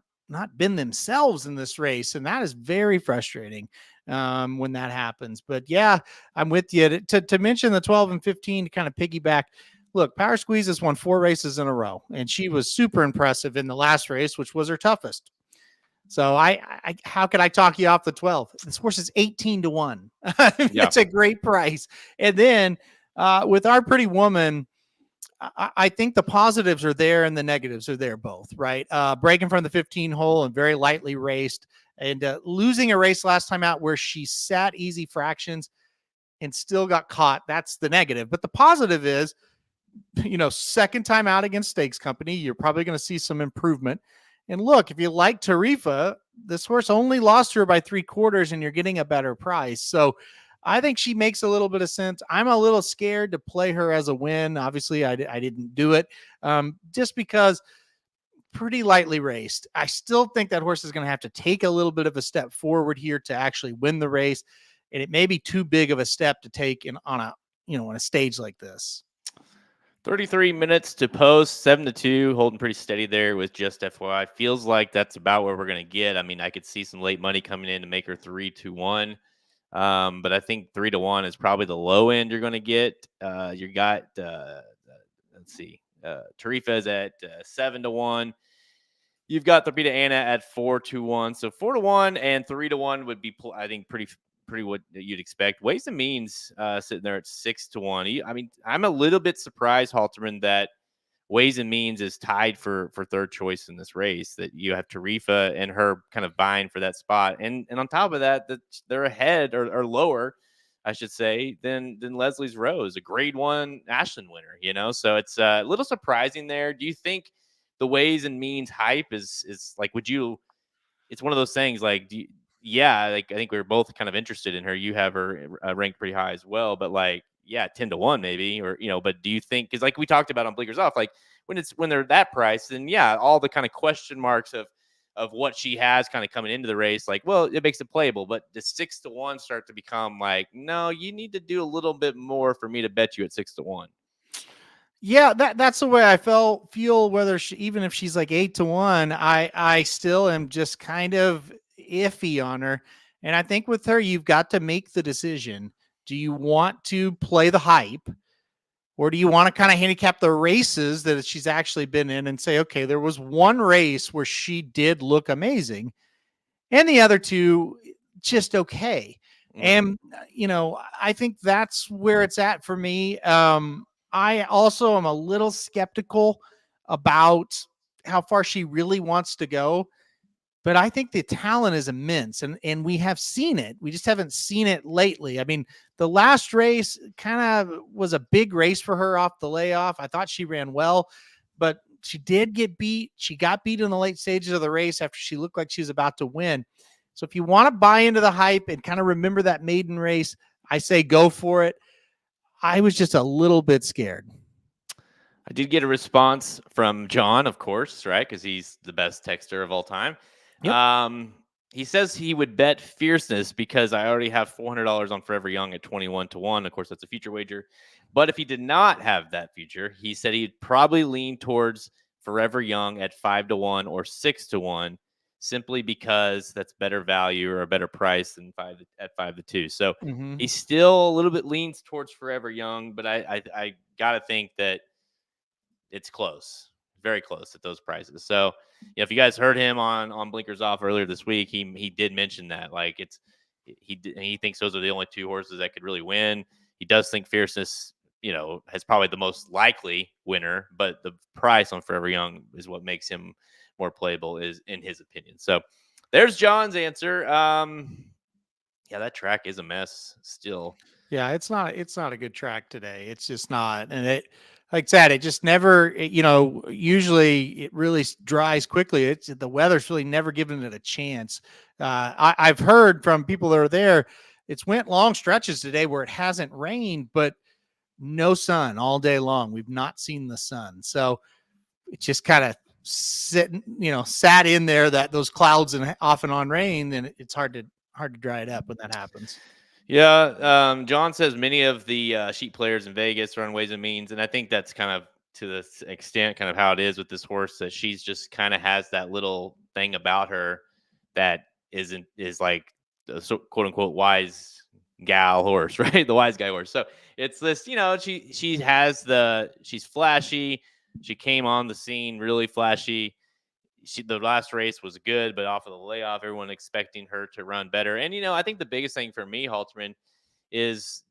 been themselves in this race. And that is very frustrating when that happens. But yeah, I'm with you. To mention the 12 and 15 to kind of piggyback, look, Power Squeeze has won 4 races in a row, and she was super impressive in the last race, which was her toughest. So how could I talk you off the 12? This horse is 18-1. It's a great price. And then with Our Pretty Woman, I think the positives are there and the negatives are there both, right? Breaking from the 15 hole and very lightly raced, and losing a race last time out where she sat easy fractions and still got caught. That's the negative. But the positive is, second time out against Stakes Company, you're probably going to see some improvement. And look, if you like Tarifa, this horse only lost her by 3/4 and you're getting a better price. So I think she makes a little bit of sense. I'm a little scared to play her as a win. Obviously, I didn't do it just because pretty lightly raced. I still think that horse is going to have to take a little bit of a step forward here to actually win the race. And it may be too big of a step to take on a stage like this. 33 minutes to post, 7-2, holding pretty steady there with just FYI. Feels like that's about where we're going to get. I mean, I could see some late money coming in to make her 3-1. But I think 3-1 is probably the low end you're going to get. You got, let's see, Tarifa is at 7-1. You've got the Beta Anna at 4-1. So 4-1 and 3-1 would be, I think, pretty what you'd expect. Ways and Means sitting there at 6-1. I mean, I'm a little bit surprised, Halterman, that Ways and Means is tied for third choice in this race, that you have Tarifa and her kind of vying for that spot. And on top of that, they're ahead or lower, I should say, than Leslie's Rose, a grade 1 Ashland winner, So it's a little surprising there. Do you think the Ways and Means hype is like, it's one of those things like, I think we were both kind of interested in her. You have her ranked pretty high as well, but 10-1 maybe, or but do you think, because like we talked about on Bleakers Off, like when they're that price, then all the kind of question marks of what she has kind of coming into the race, like, well, it makes it playable, but the 6-1 start to become like, no, you need to do a little bit more for me to bet you at 6-1. Yeah, that's the way I feel whether even if she's like 8-1, I still am just kind of iffy on her. And I think with her, you've got to make the decision. Do you want to play the hype, or do you want to kind of handicap the races that she's actually been in and say, okay, there was one race where she did look amazing and the other two just okay. And, I think that's where it's at for me. I also am a little skeptical about how far she really wants to go. But I think the talent is immense, and we have seen it. We just haven't seen it lately. I mean, the last race kind of was a big race for her off the layoff. I thought she ran well, but she did get beat. She got beat in the late stages of the race after she looked like she was about to win. So if you want to buy into the hype and kind of remember that maiden race, I say go for it. I was just a little bit scared. I did get a response from John, of course, right? Because he's the best texter of all time. Yep. He says he would bet Fierceness because I already have $400 on Forever Young at 21-1. Of course, that's a future wager. But if he did not have that future, he said he'd probably lean towards Forever Young at 5-1 or 6-1, simply because that's better value or a better price than 5-2. So he still a little bit leans towards Forever Young, but I got to think that it's close. Very close at those prices. So if you guys heard him on Blinkers Off earlier this week, he did mention that like he thinks those are the only two horses that could really win. He does think Fierceness, has probably the most likely winner, but the price on Forever Young is what makes him more playable, is in his opinion. So there's John's answer. Yeah, that track is a mess still. Yeah, it's not a good track today. It's just not. And it, like I said, it just never, usually it really dries quickly. The weather's really never given it a chance. I've heard from people that are there, it's went long stretches today where it hasn't rained, but no sun all day long. We've not seen the sun. So it's just kind of sat in there, that those clouds and off and on rain, and it's hard to dry it up when that happens. Yeah, John says many of the sheep players in Vegas are on Ways and Means, and I think that's kind of to this extent kind of how it is with this horse, that she's just kind of has that little thing about her that is like the quote unquote wise gal horse, right? The wise guy horse. So it's this, she's flashy. She came on the scene really flashy. The last race was good, but off of the layoff, everyone expecting her to run better. And, I think the biggest thing for me, Halterman, is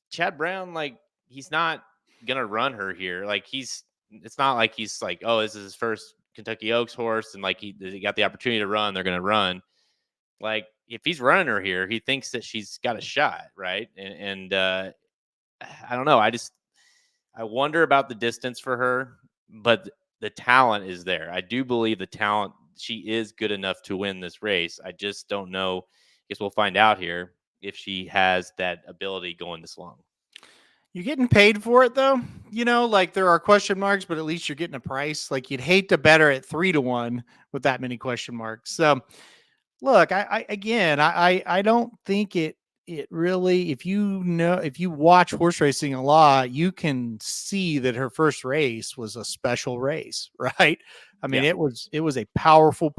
Chad Brown. Like, he's not going to run her here. Like, it's not like he's like, oh, this is his first Kentucky Oaks horse, and like he got the opportunity to run, they're going to run. Like, if he's running her here, he thinks that she's got a shot, right? And I don't know. I wonder about the distance for her, but the talent is there. I do believe the talent, she is good enough to win this race. I just don't know. I guess we'll find out here if she has that ability going this long. You're getting paid for it, though. Like there are question marks, but at least you're getting a price. Like you'd hate to bet her at 3-1 with that many question marks. So look, I don't think it really, if you watch horse racing a lot, you can see that her first race was a special race, right? I mean, it was a powerful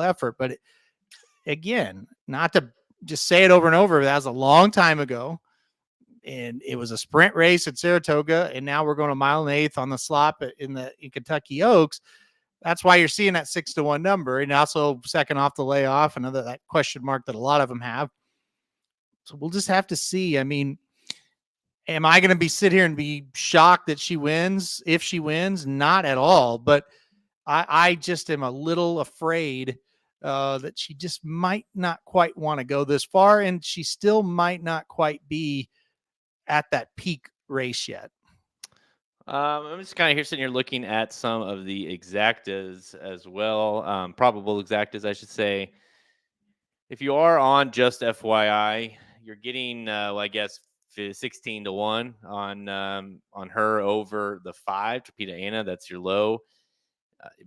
effort, but again, not to just say it over and over, that was a long time ago, and it was a sprint race at Saratoga, and now we're going a 1 1/8 on the slop in Kentucky Oaks. That's why you're seeing that 6-1 number, and also second off the layoff, another that question mark that a lot of them have. So we'll just have to see. I mean, am I going to sit here and be shocked that she wins? If she wins, not at all. But I just am a little afraid that she just might not quite want to go this far, and she still might not quite be at that peak race yet. I'm just kind of sitting here looking at some of the exactas as well, probable exactas, I should say. If you are on just FYI, you're getting, I guess, 16-1 on her over the 5 to Peta Anna. That's your low.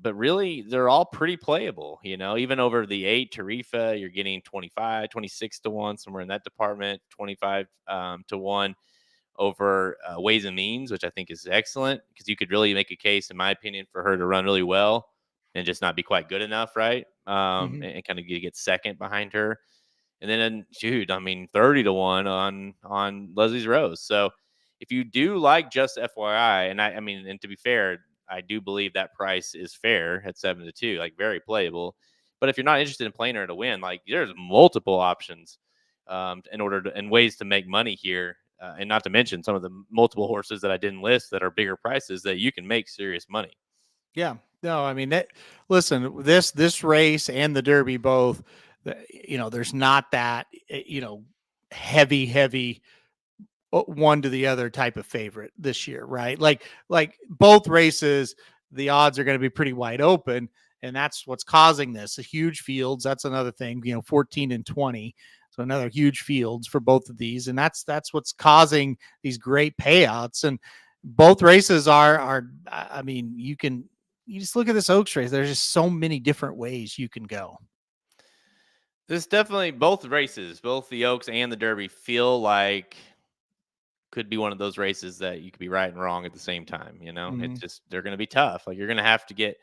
But really, they're all pretty playable. Even over the 8 Tarifa, you're getting 25, 26-1, somewhere in that department, 25-1 over Ways and Means, which I think is excellent, because you could really make a case, in my opinion, for her to run really well and just not be quite good enough, right? And kind of get second behind her. And then, shoot, 30-1 on Leslie's Rose. So if you do like just FYI, and to be fair, I do believe that price is fair at 7-2, like very playable. But if you're not interested in playing her to win, like there's multiple options and ways to make money here. And not to mention some of the multiple horses that I didn't list that are bigger prices that you can make serious money. Yeah. No, I mean that. Listen, this race and the Derby both, there's not that heavy one to the other type of favorite this year, right? Like both races, the odds are going to be pretty wide open, and that's what's causing this. The huge fields, that's another thing. 14 and 20, so another huge fields for both of these, and that's what's causing these great payouts. And both races are. I mean, you just look at this Oaks race. There's just so many different ways you can go. This definitely, both races, both the Oaks and the Derby, feel like could be one of those races that you could be right and wrong at the same time. Mm-hmm. It's just, they're going to be tough. Like, you're going to have to get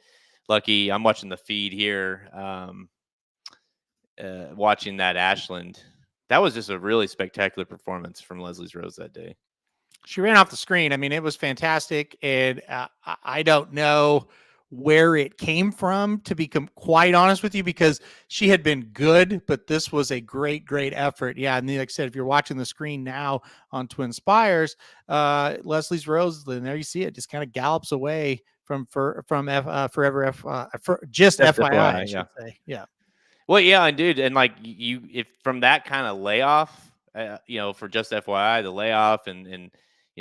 lucky. I'm watching the feed here, watching that Ashland. That was just a really spectacular performance from Leslie's Rose that day. She ran off the screen. I mean, it was fantastic. And I don't know where it came from, to be quite honest with you, because she had been good, but this was a great, great effort. Yeah. And like I said, if you're watching the screen now on Twin Spires, Leslie's Rose, then there you see it, just kind of gallops away from Forever F, just Just FYI, FYI, I should say. Yeah. Well, yeah, and dude, and like if from that kind of layoff, for just FYI, the layoff, and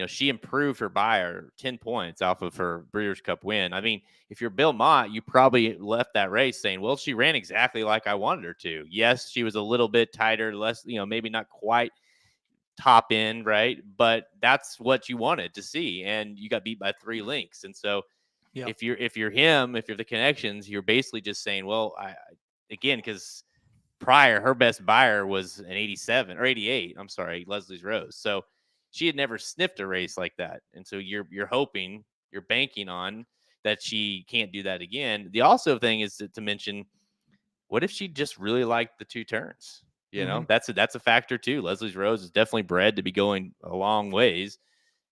she improved her buyer 10 points off of her Breeders' Cup win. I mean, if you're Bill Mott, you probably left that race saying, well, she ran exactly like I wanted her to. Yes, she was a little bit tighter, less, maybe not quite top end, right? But that's what you wanted to see, and you got beat by 3 lengths. And so Yep. if you're the connections, you're basically just saying, well, again, because prior her best buyer was an 87 or 88. I'm sorry, Leslie's Rose. So she had never sniffed a race like that, and so you're hoping, you're banking on that she can't do that again. The also thing is to mention, what if she just really liked the 2 turns? Mm-hmm. That's a factor too. Leslie's Rose is definitely bred to be going a long ways.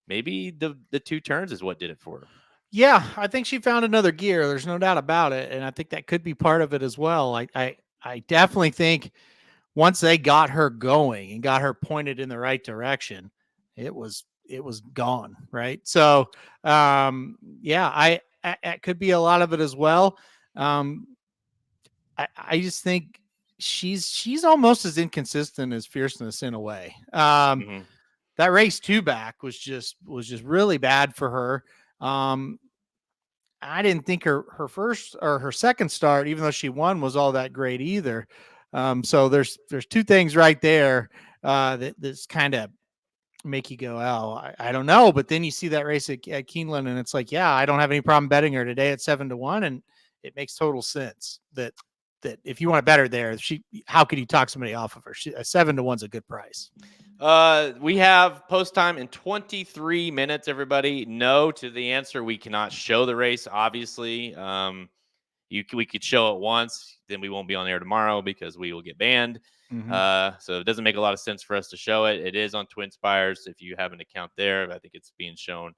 Maybe the 2 turns is what did it for her. Yeah, I think she found another gear. There's no doubt about it, and I think that could be part of it as well. I definitely think once they got her going and got her pointed in the right direction, it was gone, right? So, yeah, it could be a lot of it as well. I just think she's almost as inconsistent as Fierceness in a way. Mm-hmm. That race 2 back was just really bad for her. I didn't think her first or her second start, even though she won, was all that great either. So there's 2 things right there that's kind of make you go, oh, I don't know. But then you see that race at Keeneland, and it's like, yeah, I don't have any problem betting her today at 7-1, and it makes total sense that if you want to bet her there, how could you talk somebody off of her? 7-1's a good price. We have post time in 23 minutes, everybody. No to the answer. We cannot show the race, obviously. We could show it once, then we won't be on air tomorrow because we will get banned. Mm-hmm. So it doesn't make a lot of sense for us to show it. It is on Twin Spires. If you have an account there, I think it's being shown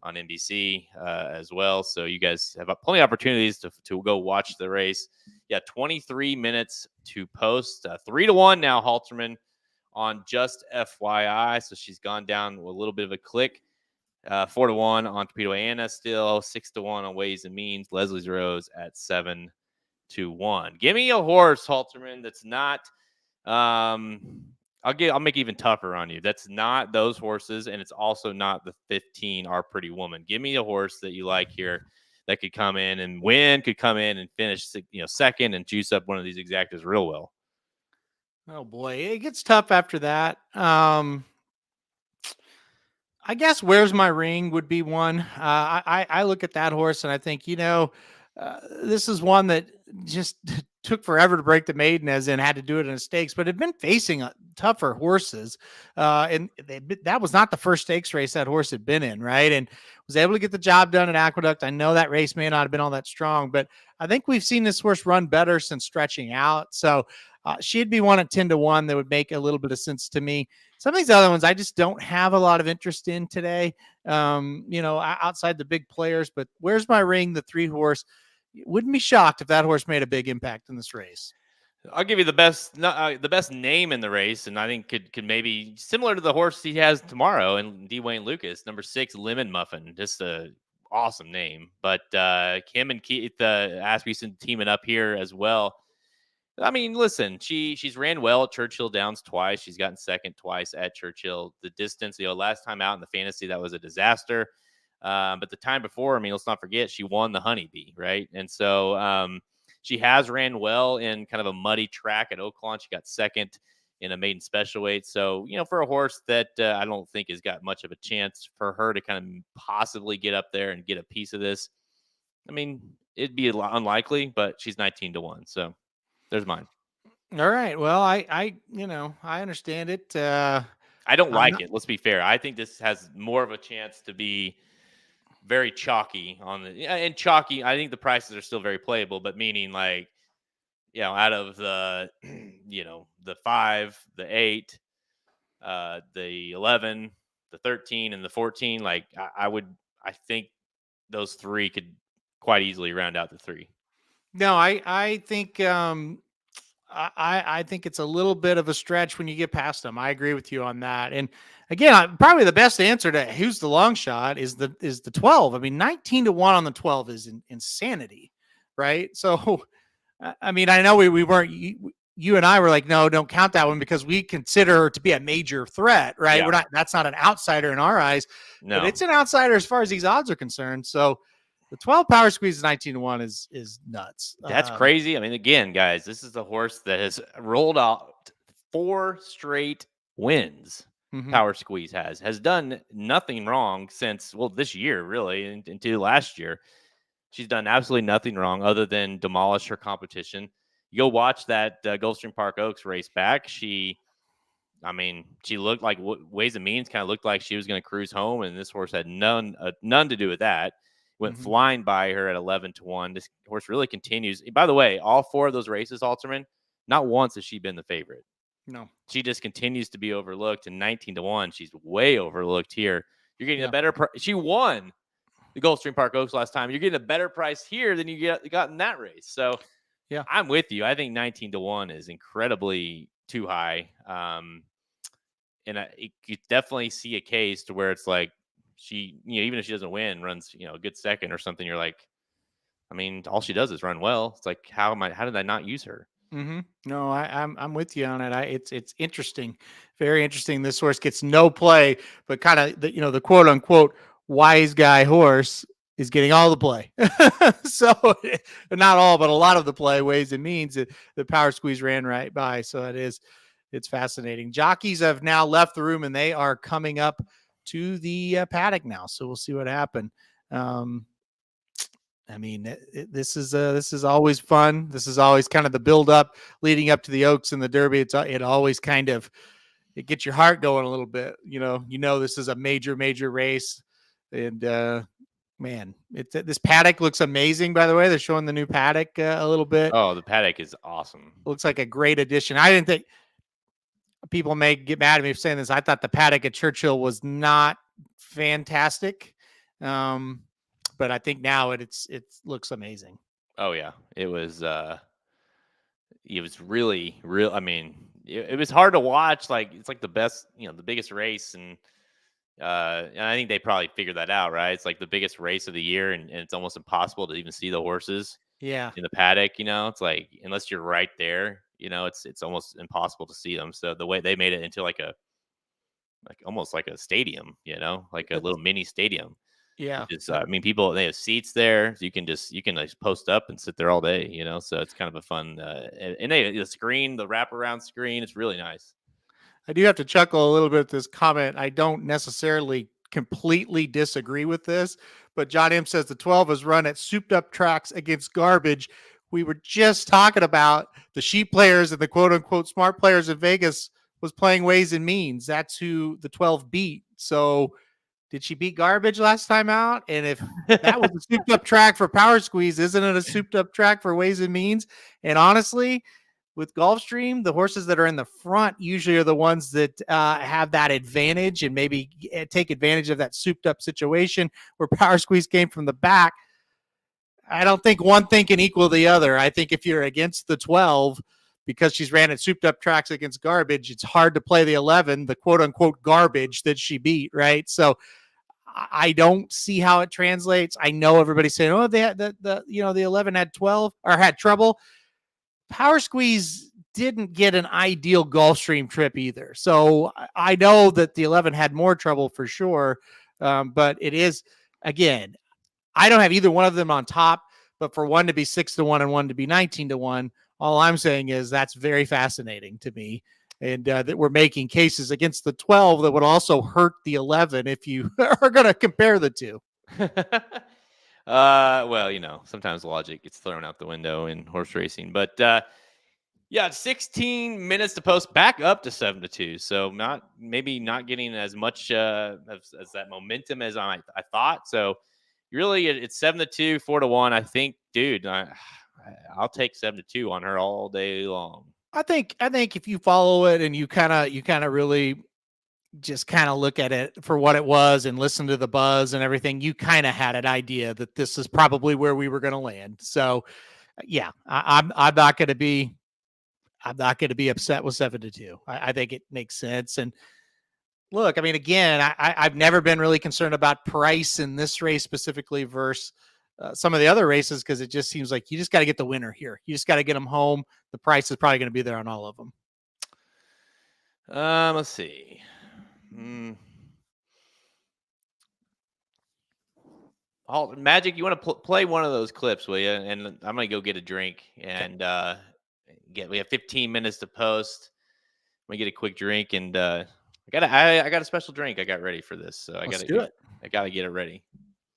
on NBC as well. So you guys have plenty of opportunities to go watch the race. Yeah, 23 minutes to post. 3-1 now, Halterman on just FYI. So she's gone down a little bit of a click. 4-1 on Torpedo Anna still. 6-1 on Ways and Means. Leslie's Rose at 7-1. Give me a horse, Halterman, that's not I'll make it even tougher on you. That's not those horses, and it's also not the 15 Our Pretty Woman. Give me a horse that you like here that could come in and win, could come in and finish second and juice up one of these exactas real well. Oh boy, it gets tough after that. I guess Where's My Ring would be one. I look at that horse and I think, this is one that just took forever to break the maiden, as in had to do it in stakes, but had been facing tougher horses. And that was not the first stakes race that horse had been in, right? And was able to get the job done at Aqueduct. I know that race may not have been all that strong, but I think we've seen this horse run better since stretching out. So she'd be one at 10-1 that would make a little bit of sense to me. Some of these other ones I just don't have a lot of interest in today, outside the big players. But Where's My Ring, the 3 horse, wouldn't be shocked if that horse made a big impact in this race. I'll give you the best name in the race, and I think could maybe similar to the horse he has tomorrow, and Dwayne Lucas, number 6, Lemon Muffin. Just a awesome name. But Kim and Keith Asmussen teaming up here as well. I mean, listen, she's ran well at Churchill Downs twice. She's gotten second twice at Churchill. The distance, last time out in the fantasy, that was a disaster. But the time before, I mean, let's not forget, she won the Honeybee, right? And so she has ran well in kind of a muddy track at Oaklawn. She got second in a maiden special weight. So, for a horse that I don't think has got much of a chance for her to kind of possibly get up there and get a piece of this, I mean, it'd be unlikely, but she's 19-1. So there's mine. All right. Well, I understand it. I don't like it. Let's be fair. I think this has more of a chance to be very chalky and chalky. I think the prices are still very playable, but meaning like, out of the, the 5, the 8, the 11, the 13, and the 14, like I think those 3 could quite easily round out the 3. No, I think I think it's a little bit of a stretch when you get past them. I agree with you on that. And again, probably the best answer to who's the long shot is the 12. I mean, 19-1 on the 12 is insanity, right? So, I mean, I know we weren't. You and I were like, no, don't count that one because we consider her to be a major threat, right? Yeah. We're not. That's not an outsider in our eyes. No, but it's an outsider as far as these odds are concerned. So. The 12 power squeeze 19-1 is nuts. That's crazy. I mean, again, guys, this is a horse that has rolled out 4 straight wins. Mm-hmm. Power squeeze has done nothing wrong since, this year, really, into last year. She's done absolutely nothing wrong other than demolish her competition. You go watch that Gulfstream Park Oaks race back. She looked like Ways and Means kind of looked like she was going to cruise home, and this horse had none to do with that. Went flying by her at 11-1. This horse really continues. By the way, all 4 of those races, Alterman, not once has she been the favorite. No. She just continues to be overlooked. And 19-1, she's way overlooked here. You're getting a better price. She won the Gulfstream Park Oaks last time. You're getting a better price here than you got in that race. So, yeah, I'm with you. I think 19-1 is incredibly too high. And you definitely see a case to where it's like, she, even if she doesn't win, runs, a good second or something. You're like, I mean, all she does is run well. It's like, how did I not use her? Mm-hmm. No, I'm with you on it. It's interesting, very interesting. This horse gets no play, but kind of the quote unquote wise guy horse is getting all the play. So not all, but a lot of the play. Ways and Means the power squeeze ran right by. So it's fascinating. Jockeys have now left the room and they are coming up to the paddock now. So we'll see what happened. I mean, this is always fun. This is always kind of the build up leading up to the Oaks and the Derby. It always kind of, it gets your heart going a little bit, this is a major race. And, man, this paddock looks amazing, by the way. They're showing the new paddock a little bit. Oh, the paddock is awesome. Looks like a great addition. I didn't think, people may get mad at me for saying this. I thought the paddock at Churchill was not fantastic. But I think now it looks amazing. Oh yeah. It was really real. I mean, it was hard to watch. Like, it's like the best, the biggest race. And I think they probably figured that out, right? It's like the biggest race of the year. And it's almost impossible to even see the horses in the paddock. It's like, unless you're right there, it's almost impossible to see them. So the way they made it into almost like a stadium, like a little mini stadium. Yeah. I mean, people, they have seats there. So you can like post up and sit there all day, so it's kind of a fun, and the screen, the wraparound screen, it's really nice. I do have to chuckle a little bit at this comment. I don't necessarily completely disagree with this, but John M says the 12 is run at souped up tracks against garbage. We were just talking about the sheep players and the quote unquote smart players in Vegas was playing Ways and Means. That's who the 12 beat. So did she beat garbage last time out? And if that was a souped up track for Power Squeeze, isn't it a souped up track for Ways and Means? And honestly, with Gulfstream, the horses that are in the front usually are the ones that have that advantage and maybe take advantage of that souped up situation where Power Squeeze came from the back. I don't think one thing can equal the other. I think if you're against the 12, because she's ran at souped up tracks against garbage, it's hard to play the 11, the quote unquote garbage that she beat, right? So I don't see how it translates. I know everybody's saying, oh, they had the 11 had 12 or had trouble. Power Squeeze didn't get an ideal Gulfstream trip either. So I know that the 11 had more trouble for sure. But it is, again, I don't have either one of them on top, but for one to be 6-1 and one to be 19-1, all I'm saying is that's very fascinating to me. And that we're making cases against the 12 that would also hurt the 11 if you are going to compare the two. Well, sometimes logic gets thrown out the window in horse racing, but yeah, 16 minutes to post, back up to 7-2. So maybe not getting as much as that momentum as I thought. So really, it's 7-2, 4-1. I think, dude, I'll take 7-2 on her all day long. I think if you follow it and you kind of really just kind of look at it for what it was and listen to the buzz and everything, you kind of had an idea that this is probably where we were going to land. So yeah, I'm not going to be upset with 7-2. I think it makes sense. And look, I mean, again, I've never been really concerned about price in this race specifically versus some of the other races, because it just seems like you just got to get the winner here. You just got to get them home. The price is probably going to be there on all of them. Let's see. Magic, you want to play one of those clips, will you? And I'm going to go get a drink and we have 15 minutes to post. I'm going to get a quick drink, and I got a special drink I got ready for this. So I got to get it ready.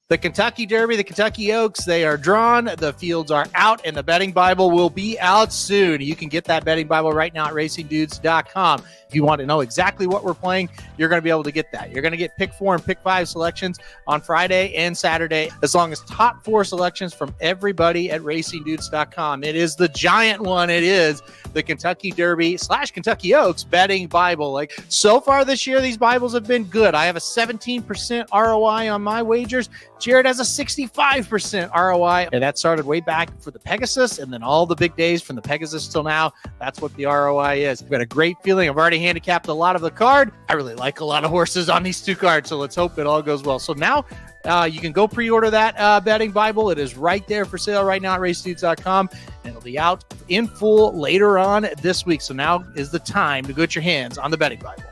The Kentucky Derby, the Kentucky Oaks, they are drawn. The fields are out, and the betting Bible will be out soon. You can get that betting Bible right now at racingdudes.com. If you want to know exactly what we're playing, you're going to be able to get that. You're going to get pick 4 and pick 5 selections on Friday and Saturday, as long as top 4 selections from everybody at racingdudes.com. It is the giant one. It is the Kentucky Derby / Kentucky Oaks betting Bible. Like, so far this year, these Bibles have been good. I have a 17% ROI on my wagers. Jared has a 65% ROI, and that started way back for the Pegasus, and then all the big days from the Pegasus till now. That's what the ROI is. I've got a great feeling. I've already handicapped a lot of the card. I really like a lot of horses on these 2 cards, so let's hope it all goes well. So now you can go pre-order that betting Bible. It is right there for sale right now at racedudes.com, and it'll be out in full later on this week. So now is the time to get your hands on the betting Bible.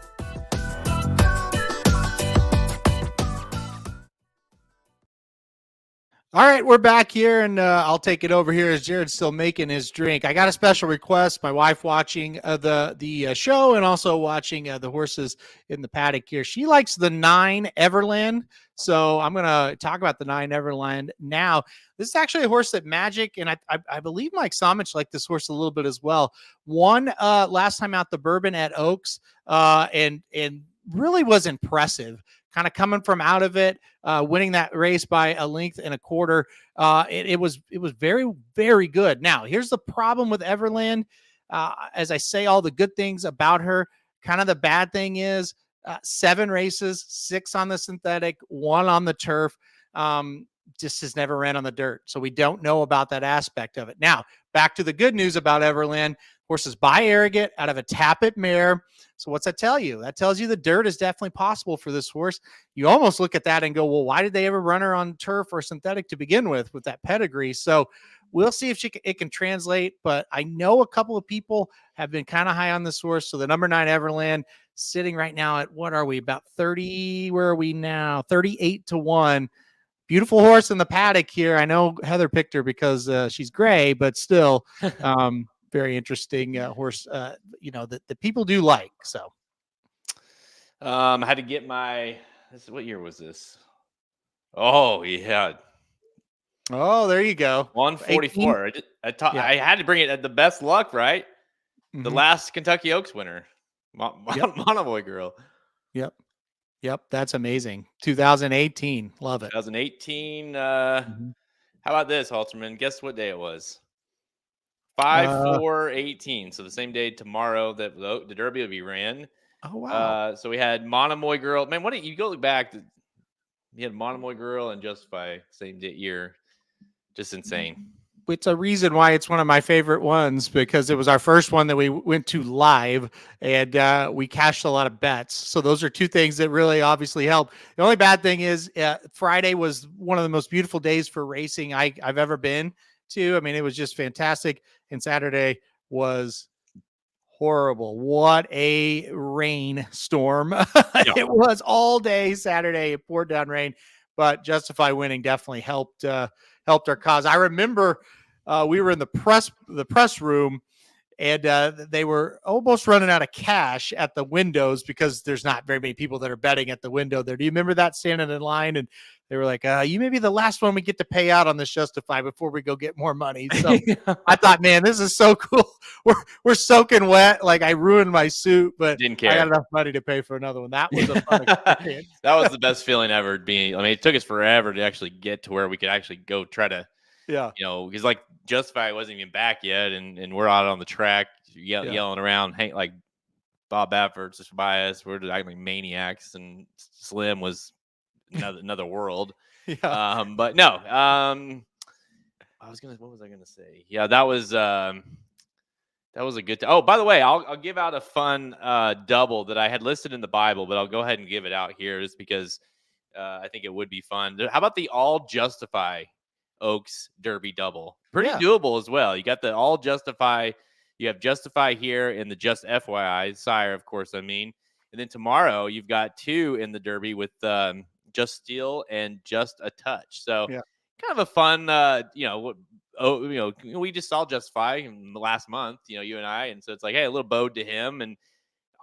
All right, we're back here, and I'll take it over here as Jared's still making his drink. I got a special request. My wife watching the show and also watching the horses in the paddock here. She likes the 9 Everland, so I'm going to talk about the 9 Everland now. This is actually a horse that Magic, and I believe Mike Somich liked this horse a little bit as well. Won last time out the Bourbon at Oaks, and really was impressive. Kind of coming from out of it, winning that race by a length and a quarter. It was very, very good. Now, here's the problem with Everland. As I say all the good things about her, kind of the bad thing is 7 races, 6 on the synthetic, 1 on the turf. Just has never ran on the dirt. So we don't know about that aspect of it. Now, back to the good news about Everland. Horses by Arrogate out of a Tappet mare. So what's that tell you? That tells you the dirt is definitely possible for this horse. You almost look at that and go, well, why did they ever run her on turf or synthetic to begin with that pedigree? So we'll see if it can translate. But I know a couple of people have been kind of high on this horse. So the number 9 Everland sitting right now at, what are we, about 30? Where are we now? 38-1. Beautiful horse in the paddock here. I know Heather picked her because she's gray, but still very interesting horse, that people do like. So I had to get what year was this? Oh, yeah. Oh, there you go. 144. I had to bring it at the best luck, right? Mm-hmm. The last Kentucky Oaks winner, Monomoy Girl. Yep. That's amazing. 2018. Love it. 2018. How about this, Halterman? Guess what day it was? 5/4/18. So the same day tomorrow that the Derby will be ran. Oh, wow. So we had Monomoy Girl. Man, what you go look back? You had Monomoy Girl and Justify same year. Just insane. it's a reason why it's one of my favorite ones, because it was our first one that we went to live, and we cashed a lot of bets. So those are two things that really obviously help. The only bad thing is Friday was one of the most beautiful days for racing I've ever been to. I mean, it was just fantastic. And Saturday was horrible. What a rainstorm. Yeah. It was all day Saturday. It poured down rain, but Justify winning definitely helped our cause. I remember we were in the press room, and they were almost running out of cash at the windows because there's not very many people that are betting at the window there. Do you remember that, standing in line? And they were like, you may be the last one we get to pay out on this Justify before we go get more money. So I thought, man, this is so cool. We're soaking wet. Like, I ruined my suit, but Didn't care. I got enough money to pay for another one. That was a fun experience. That was the best feeling ever. It took us forever to actually get to where we could actually go try to, because like Justify wasn't even back yet, and we're out on the track yelling around, like Bob Baffert's just by us. We're just acting like maniacs, and Slim was another world. But no, what was I gonna say? Yeah, that was a good oh, by the way, I'll give out a fun double that I had listed in the Bible, but I'll go ahead and give it out here just because I think it would be fun. How about the all Justify Oaks Derby double? Pretty doable as well. You got the all Justify. You have Justify here in the Just FYI Sire, of course. And then tomorrow you've got two in the Derby with Just Steal and Just a Touch. So kind of a fun, we just saw Justify in the last month, you and I, and so it's like, hey, a little bode to him. And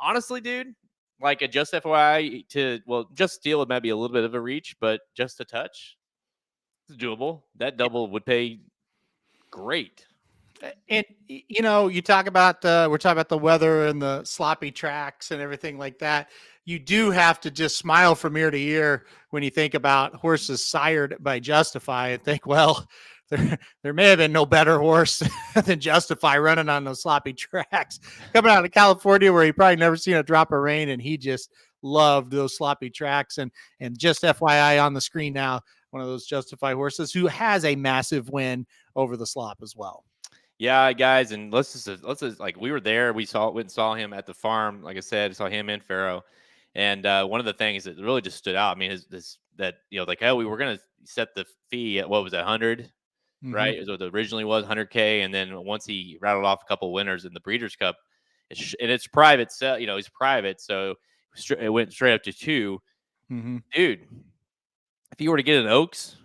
honestly, dude, like a Just FYI Just Steal, it might be a little bit of a reach, but Just a Touch, it's doable. That double would pay great. And you talk about we're talking about the weather and the sloppy tracks and everything like that. You do have to just smile from ear to ear when you think about horses sired by Justify and think, well, there may have been no better horse than Justify running on those sloppy tracks. Coming out of California, where he probably never seen a drop of rain, and he just loved those sloppy tracks. And just FYI on the screen now, one of those Justify horses who has a massive win over the slop as well. Yeah, guys, and let's just like, we went and saw him at the farm. Like I said, saw him and Pharaoh, and one of the things that really just stood out, I mean, is that we were gonna set the fee at, what was it, 100, right? Is what it originally was, 100K, and then once he rattled off a couple winners in the Breeders' Cup, and it's private, so he's private, so it went straight up to 2. Dude, if you were to get an Oaks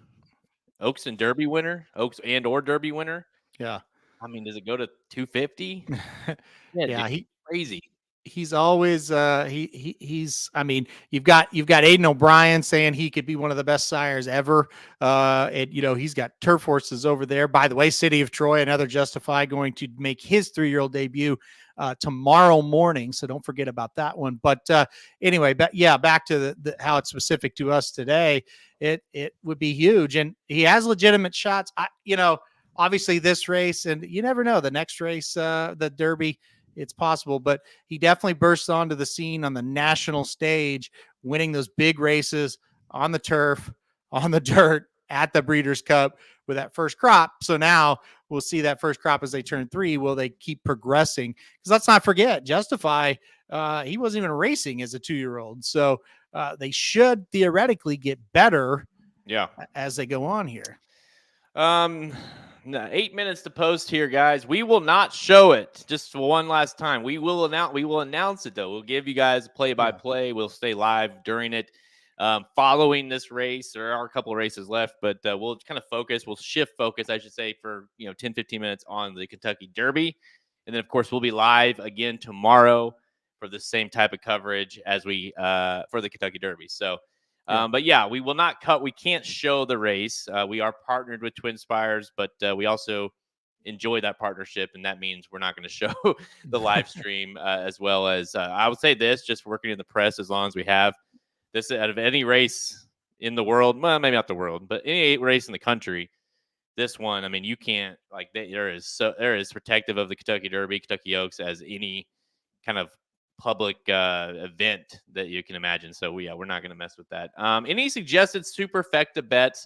and Derby winner, Oaks and or Derby winner, I mean, does it go to 250? He's crazy. He's always he's. I mean, you've got Aiden O'Brien saying he could be one of the best sires ever. And he's got turf horses over there. By the way, City of Troy, another Justify, going to make his 3-year-old debut tomorrow morning. So don't forget about that one. But anyway, back to the how it's specific to us today. It would be huge, and he has legitimate shots. Obviously this race, and you never know, the next race, the Derby, it's possible, but he definitely bursts onto the scene on the national stage, winning those big races on the turf, on the dirt, at the Breeders' Cup with that first crop. So now we'll see that first crop as they turn 3. Will they keep progressing? Because let's not forget, Justify, he wasn't even racing as a 2-year-old. So they should theoretically get better as they go on here. 8 minutes to post here, guys. We will not show it just one last time. We will announce it, though. We'll give you guys play-by-play. We'll stay live during it. Following this race, there are a couple of races left, but we'll kind of we'll shift focus, I should say, for 10-15 minutes on the Kentucky Derby. And then, of course, we'll be live again tomorrow for the same type of coverage as we for the Kentucky Derby. So but we will not we can't show the race. We are partnered with Twin Spires, but we also enjoy that partnership, and that means we're not going to show the live stream as well as I would say this, just working in the press as long as we have this, out of any race in the world, well, maybe not the world, but any race in the country, this one, I mean, you can't, like, there is protective of the Kentucky Derby, Kentucky Oaks, as any kind of public event that you can imagine. So we're not going to mess with that. Any suggested superfecta bets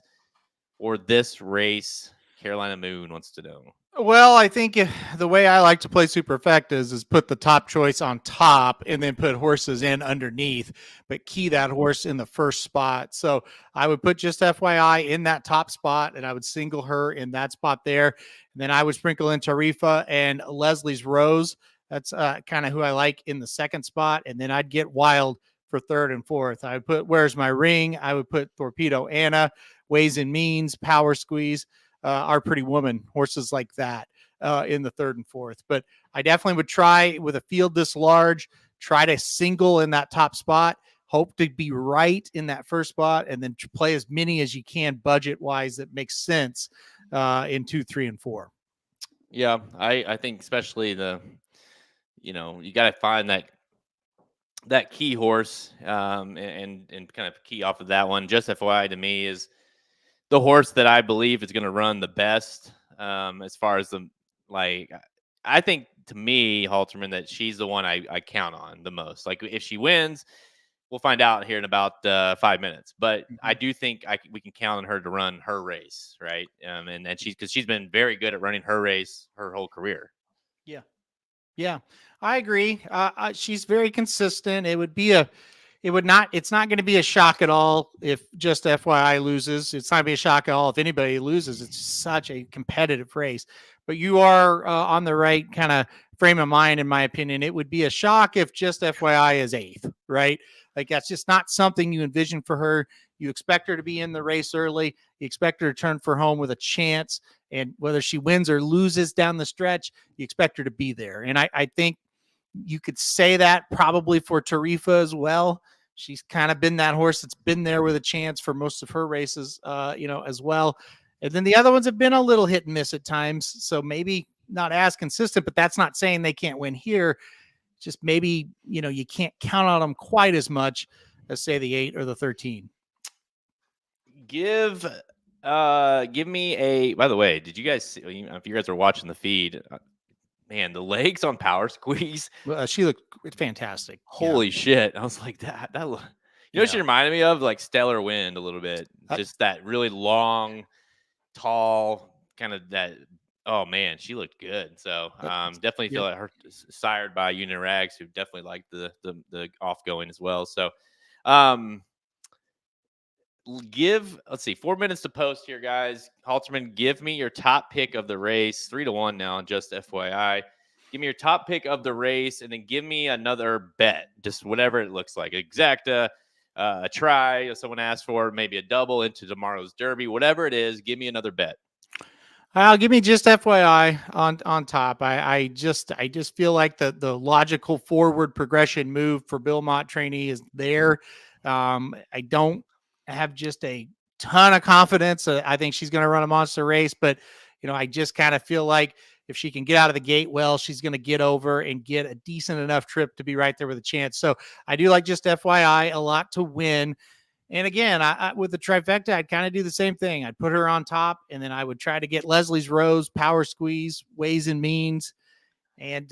or this race Carolina Moon wants to know. Well, I think the way I like to play superfectas is put the top choice on top and then put horses in underneath, but key that horse in the first spot. So I would put just FYI in that top spot, and I would single her in that spot there. And then I would sprinkle in Tarifa and Leslie's Rose. That's kind of who I like in the second spot. And then I'd get Wild for third and fourth. I would put Where's My Ring? I would put Torpedo Anna, Ways and Means, Power Squeeze. Our Pretty Woman, horses like that in the third and fourth. But I definitely would try with a field this large, try to single in that top spot, hope to be right in that first spot, and then play as many as you can budget wise that makes sense in 2, 3, and 4. Yeah, I think especially you got to find that key horse and kind of key off of that one. Just FYI to me is the horse that I believe is going to run the best as far as I think to me, Halterman, that she's the one I count on the most. Like if she wins, we'll find out here in about 5 minutes. But I do think we can count on her to run her race, right? And because she's been very good at running her race her whole career. Yeah, I agree. She's very consistent. It's not going to be a shock at all if just FYI loses. It's not going to be a shock at all if anybody loses. It's such a competitive race. But you are on the right kind of frame of mind, in my opinion. It would be a shock if just FYI is eighth, right? Like that's just not something you envision for her. You expect her to be in the race early. You expect her to turn for home with a chance. And whether she wins or loses down the stretch, you expect her to be there. And I think you could say that probably for Tarifa as well. She's kind of been that horse that's been there with a chance for most of her races, as well. And then the other ones have been a little hit and miss at times. So maybe not as consistent, but that's not saying they can't win here. Just maybe, you can't count on them quite as much as say the 8 or the 13. Give me by the way, did you guys see, if you guys are watching the feed, man, the legs on Power Squeeze. She looked fantastic. Holy shit. I was like, that what she reminded me of? Like Stellar Wind a little bit. Just that really long, tall, kind of that. Oh man, she looked good. So definitely feel like her sired by Unit Rags, who definitely liked the off going as well. So let's see, 4 minutes to post here, guys. Halterman, give me your top pick of the race. 3-1 now, just FYI. Give me your top pick of the race, and then give me another bet, just whatever it looks like. Exacta, a try, if someone asked for, maybe a double into tomorrow's Derby, whatever it is. Give me another bet. Give me just FYI on top. I just feel like the logical forward progression move for Bill Mott trainee is there. I don't have just a ton of confidence. I think she's going to run a monster race, but I just kind of feel like if she can get out of the gate well, she's going to get over and get a decent enough trip to be right there with a chance. So I do like just FYI a lot to win. And again, I with the trifecta, I'd kind of do the same thing. I'd put her on top, and then I would try to get Leslie's Rose, Power Squeeze, Ways and Means, and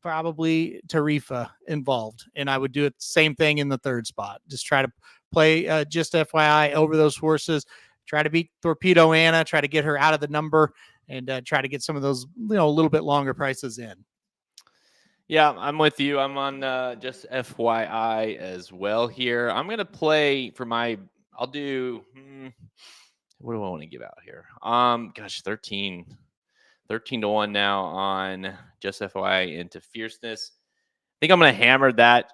probably Tarifa involved. And I would do it the same thing in the third spot. Just try to play just FYI over those horses. Try to beat Torpedo Anna. Try to get her out of the number, and try to get some of those a little bit longer prices in. Yeah, I'm with you. I'm on just FYI as well here. I'm going to play for I'll do, what do I want to give out here? 13 to 1 now on just FYI into Fierceness. I think I'm going to hammer that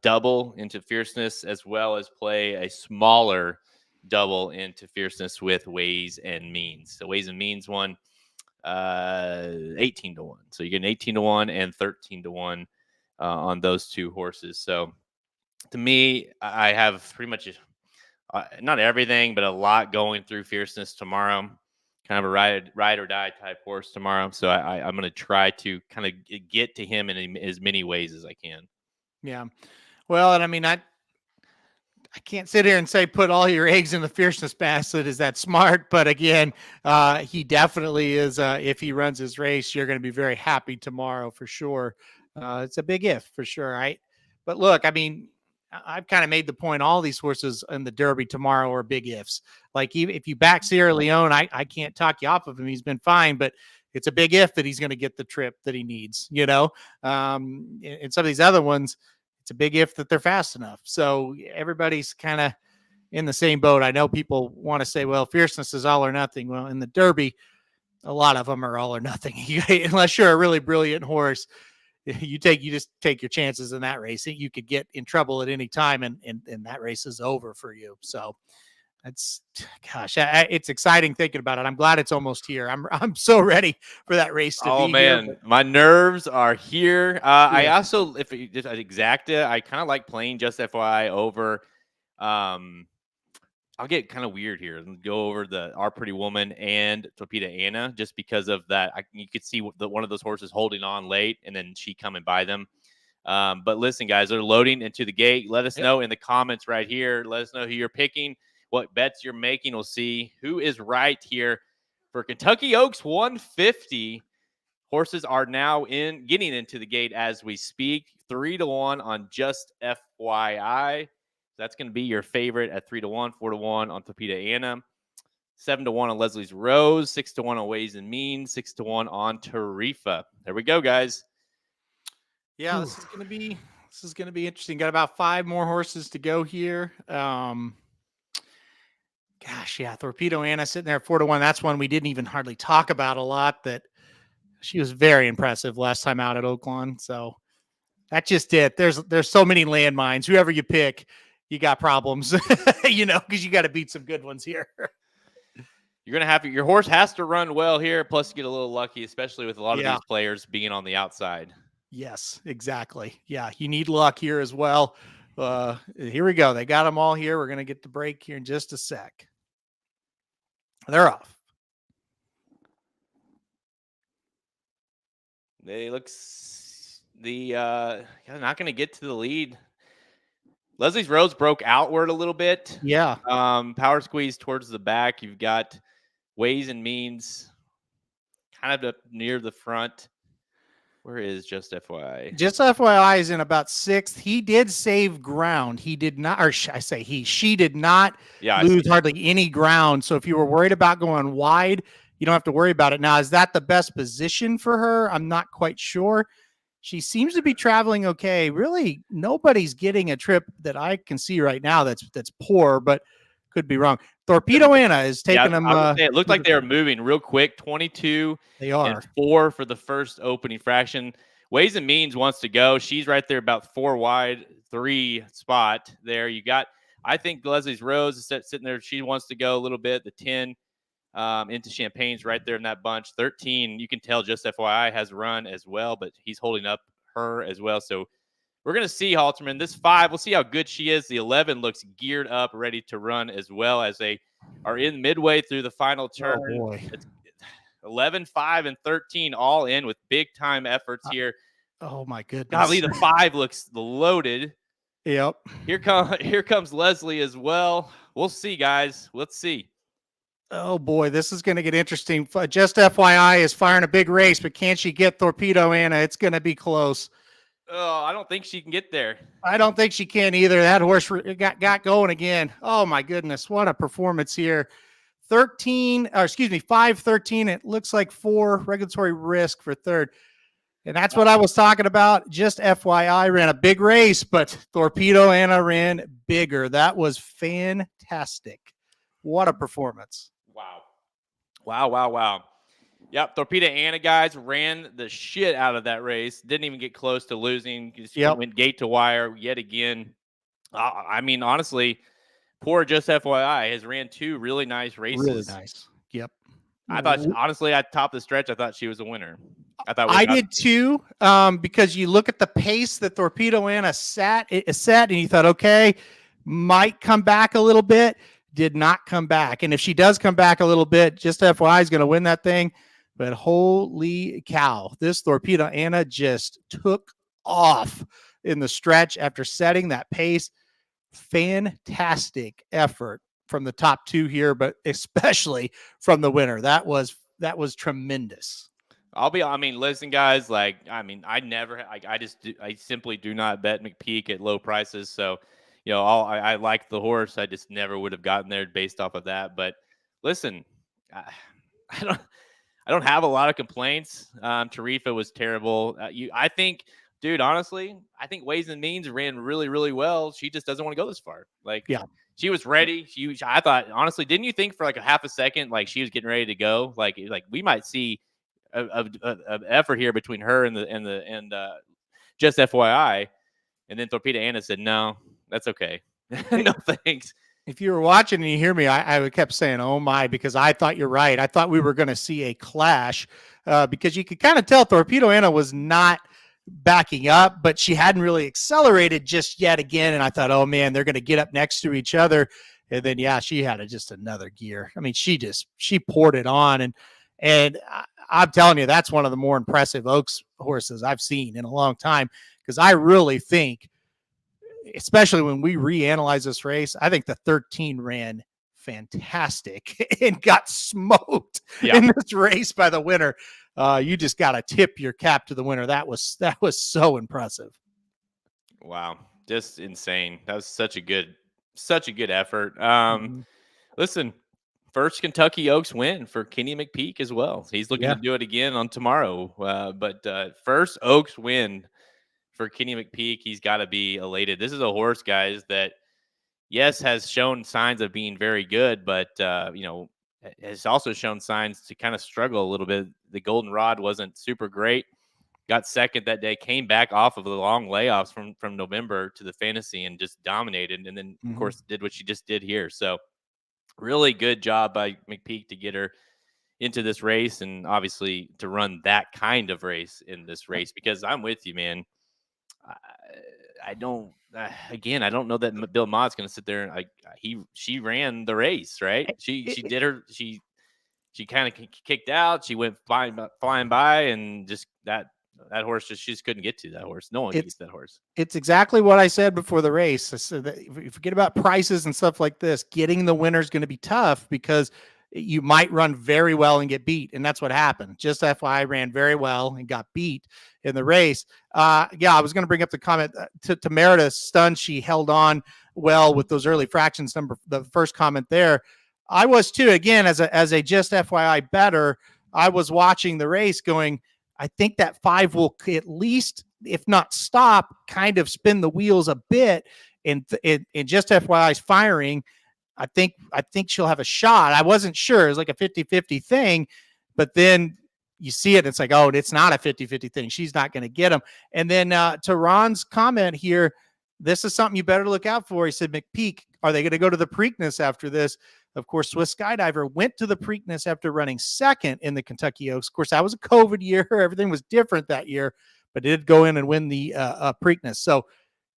double into Fierceness, as well as play a smaller double into Fierceness with Ways and Means. The Ways and Means one, 18 to 1. So you get an 18 to 1 and 13 to 1 on those two horses. So to me, I have pretty much not everything, but a lot going through Fierceness tomorrow. Kind of a ride or die type horse tomorrow. So I'm going to try to kind of get to him in as many ways as I can. Yeah. Well, and I mean, I can't sit here and say put all your eggs in the Fierceness basket. Is that smart? But again, he definitely is. If he runs his race, you're going to be very happy tomorrow for sure. It's a big if for sure, right? But look, I mean, I've kind of made the point, all these horses in the Derby tomorrow are big ifs. Like, even if you back Sierra Leone, I can't talk you off of him. He's been fine, but it's a big if that he's going to get the trip that he needs, and some of these other ones, it's a big if that they're fast enough. So everybody's kind of in the same boat. I know people want to say, well, fierceness is all or nothing. Well, in the Derby, a lot of them are all or nothing. Unless you're a really brilliant horse, you just take your chances in that race. You could get in trouble at any time, and that race is over for you. So it's exciting thinking about it. I'm glad it's almost here. I'm so ready for that race to be. Oh man, here, my nerves are here. I also, if you just exacta, I kind of like playing just FYI over. I'll get kind of weird here and go over Our Pretty Woman and Torpedo Anna, just because of that. You could see one of those horses holding on late and then she coming by them. But listen, guys, they're loading into the gate. Let us know in the comments right here. Let us know who you're picking, what bets you're making. We'll see who is right here for Kentucky Oaks 150. Horses are now getting into the gate as we speak. 3-1 on Just FYI. That's going to be your favorite at 3-1, 4-1 on Torpedo Anna, 7-1 on Leslie's Rose, 6-1 on Ways and Means, 6-1 on Tarifa. There we go, guys. Yeah, this is going to be interesting. Got about 5 more horses to go here. Torpedo Anna sitting there at 4-1. That's one we didn't even hardly talk about a lot. That she was very impressive last time out at Oaklawn. So that's just it. There's so many landmines. Whoever you pick, you got problems, because you got to beat some good ones here. You're going to have your horse has to run well here. Plus, you get a little lucky, especially with a lot of these players being on the outside. Yes, exactly. Yeah, you need luck here as well. Here we go. They got them all here. We're going to get the break here in just a sec. They're off. They look not going to get to the lead. Leslie's Rose broke outward a little bit. Yeah. Power squeeze towards the back. You've got Ways and Means kind of up near the front. Where is Just FYI? Just FYI is in about 6th. He did save ground. He did not, or she did not lose hardly any ground. So if you were worried about going wide, you don't have to worry about it. Now, is that the best position for her? I'm not quite sure. She seems to be traveling okay. Really, nobody's getting a trip that I can see right now that's poor, but could be wrong. Torpedo Anna is taking them. It looked like they were moving real quick. 22 they are. And 4 for the first opening fraction. Ways and Means wants to go. She's right there about 4 wide, 3 spot there. You got, I think Leslie's Rose is sitting there. She wants to go a little bit. The 10 into Champagne's right there in that bunch. 13, you can tell Just FYI has run as well, but he's holding up her as well. So we're going to see Halterman. This 5, we'll see how good she is. The 11 looks geared up, ready to run as well, as they are in midway through the final turn. Oh boy. It's 11, 5, and 13 all in with big-time efforts here. Oh, my goodness. Golly, the 5 looks loaded. Yep. Here comes Leslie as well. We'll see, guys. Let's see. Oh, boy, this is going to get interesting. Just FYI is firing a big race, but can she get Torpedo Anna? It's going to be close. Oh, I don't think she can get there. I don't think she can either. That horse got going again. Oh, my goodness. What a performance here. 5-13. It looks like 4 regulatory risk for 3rd. And that's what I was talking about. Just FYI, ran a big race, but Torpedo Anna ran bigger. That was fantastic. What a performance. Wow. Yep, Torpedo Anna, guys, ran the shit out of that race. Didn't even get close to losing. Just went gate to wire yet again. I mean, honestly, poor Just FYI has ran 2 really nice races. Really nice. Yep. I thought, honestly, at top of the stretch, I thought she was a winner. I did too, because you look at the pace that Torpedo Anna set, and you thought, okay, might come back a little bit. Did not come back. And if she does come back a little bit, Just FYI is going to win that thing. But holy cow, this Torpedo Anna just took off in the stretch after setting that pace. Fantastic effort from the top 2 here, but especially from the winner. That was tremendous. I mean, listen, guys, I simply do not bet McPeak at low prices. So, I like the horse. I just never would have gotten there based off of that. But listen, I, I don't, I don't have a lot of complaints. Tarifa was terrible. I think, dude, honestly, I think Ways and Means ran really, really well. She just doesn't want to go this far. Like, Yeah. she was ready. I thought, honestly, didn't you think for like a half a second, like she was getting ready to go? Like we might see a effort here between her and just FYI. And then Torpedo Anna said, no, that's okay. No thanks. If you were watching and you hear me, I kept saying, oh my, because I thought you're right. I thought we were going to see a clash because you could kind of tell Torpedo Anna was not backing up, but she hadn't really accelerated just yet again. And I thought, oh man, they're going to get up next to each other. And then, yeah, she had just another gear. I mean, she poured it on. And I'm telling you, that's one of the more impressive Oaks horses I've seen in a long time, because I really think, especially when we reanalyze this race, I think the 13 ran fantastic and got smoked in this race by the winner. You just got to tip your cap to the winner. That was so impressive. Wow. Just insane. That was such a good effort. Listen, first Kentucky Oaks win for Kenny McPeak as well. He's looking to do it again on tomorrow. But first Oaks win for Kenny McPeak. He's got to be elated. This is a horse, guys, that, yes, has shown signs of being very good, but, has also shown signs to kind of struggle a little bit. The Golden Rod wasn't super great. Got second that day, came back off of the long layoffs from November to the Fantasy and just dominated. And then, of course, did what she just did here. So really good job by McPeak to get her into this race, and obviously to run that kind of race in this race, because I'm with you, man. I don't know that Bill Mott's going to sit there and she ran the race, right? She kind of kicked out. She went flying by, and just that horse she just couldn't get to that horse. No one can get to that horse. It's exactly what I said before the race. I said that if you forget about prices and stuff like this, getting the winner is going to be tough, because you might run very well and get beat. And that's what happened. Just FYI, ran very well and got beat in the race. I was going to bring up the comment to Meredith's stunned she held on well with those early fractions. The first comment there, I was too. Again, as a just FYI better, I was watching the race going, I think that 5 will at least, if not stop, kind of spin the wheels a bit. And just FYI's firing, I think she'll have a shot. I wasn't sure. It was like a 50-50 thing, but then you see it. It's like, oh, it's not a 50-50 thing. She's not going to get him. And then to Ron's comment here, this is something you better look out for. He said, McPeak, are they going to go to the Preakness after this? Of course, Swiss Skydiver went to the Preakness after running second in the Kentucky Oaks. Of course, that was a COVID year. Everything was different that year, but it did go in and win the Preakness. So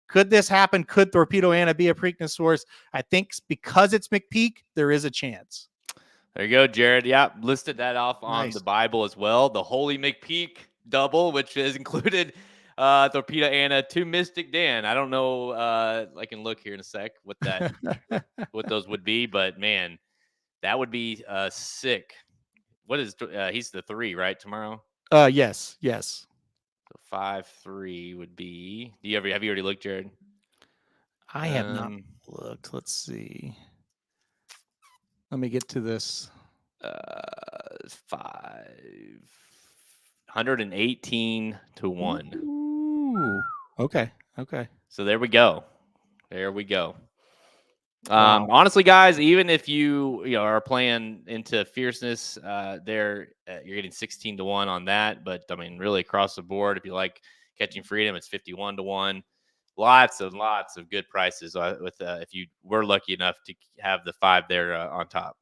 could this happen? Could Torpedo Anna be a Preakness horse? I think because it's McPeak, there is a chance. There you go, Jared. Yeah, listed that off on the Bible as well. The Holy McPeak double, which has included Torpedo Anna to Mystic Dan. I don't know. I can look here in a sec what those would be, but man, that would be sick. What is he's the 3, right? Tomorrow? Yes. So 5-3 would be. Have you already looked, Jared? I have not looked. Let's see. Let me get to this. 518 to 1. Ooh. Okay. So there we go. Honestly, guys, even if you are playing into Fierceness, you're getting 16 to 1 on that. But I mean, really across the board, if you like Catching Freedom, it's 51 to 1. Lots of good prices if you were lucky enough to have the 5 there on top.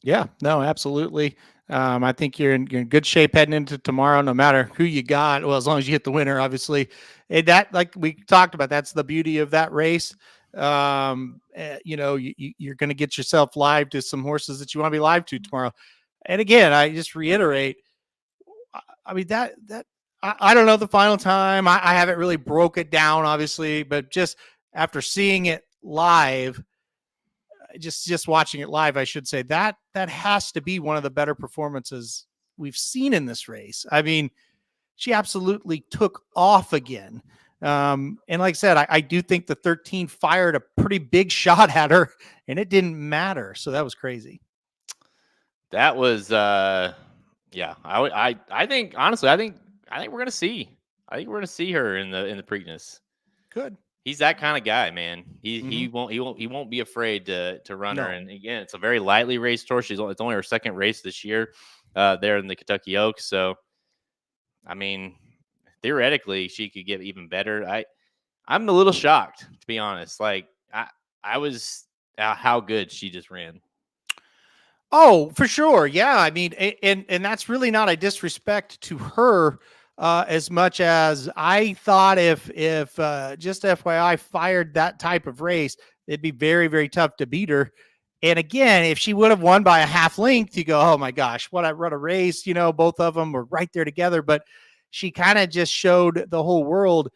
Yeah, no, absolutely. I think you're in good shape heading into tomorrow, no matter who you got. Well, as long as you hit the winner, obviously. And that, like we talked about, that's the beauty of that race. You're going to get yourself live to some horses that you want to be live to tomorrow. And again, I just reiterate, I mean, I don't know the final time. I haven't really broke it down, obviously, but just after seeing it live, just watching it live, I should say that has to be one of the better performances we've seen in this race. I mean, she absolutely took off again. And like I said, I do think the 13 fired a pretty big shot at her, and it didn't matter. So that was crazy. That was, yeah. I think honestly, I think we're gonna see. I think we're gonna see her in the Preakness. Good. He's that kind of guy, man. He Mhm. he won't be afraid to run her. No. And again, it's a very lightly raced horse. It's only her second race this year, there in the Kentucky Oaks. So, I mean, theoretically, she could get even better. I'm a little shocked, to be honest. Like I was how good she just ran. Oh, for sure. Yeah. I mean, and that's really not a disrespect to her, as much as I thought if just FYI fired that type of race, it'd be very, very tough to beat her. And again, if she would have won by a half length, you go, oh my gosh, what a race. Both of them were right there together, but she kind of just showed the whole world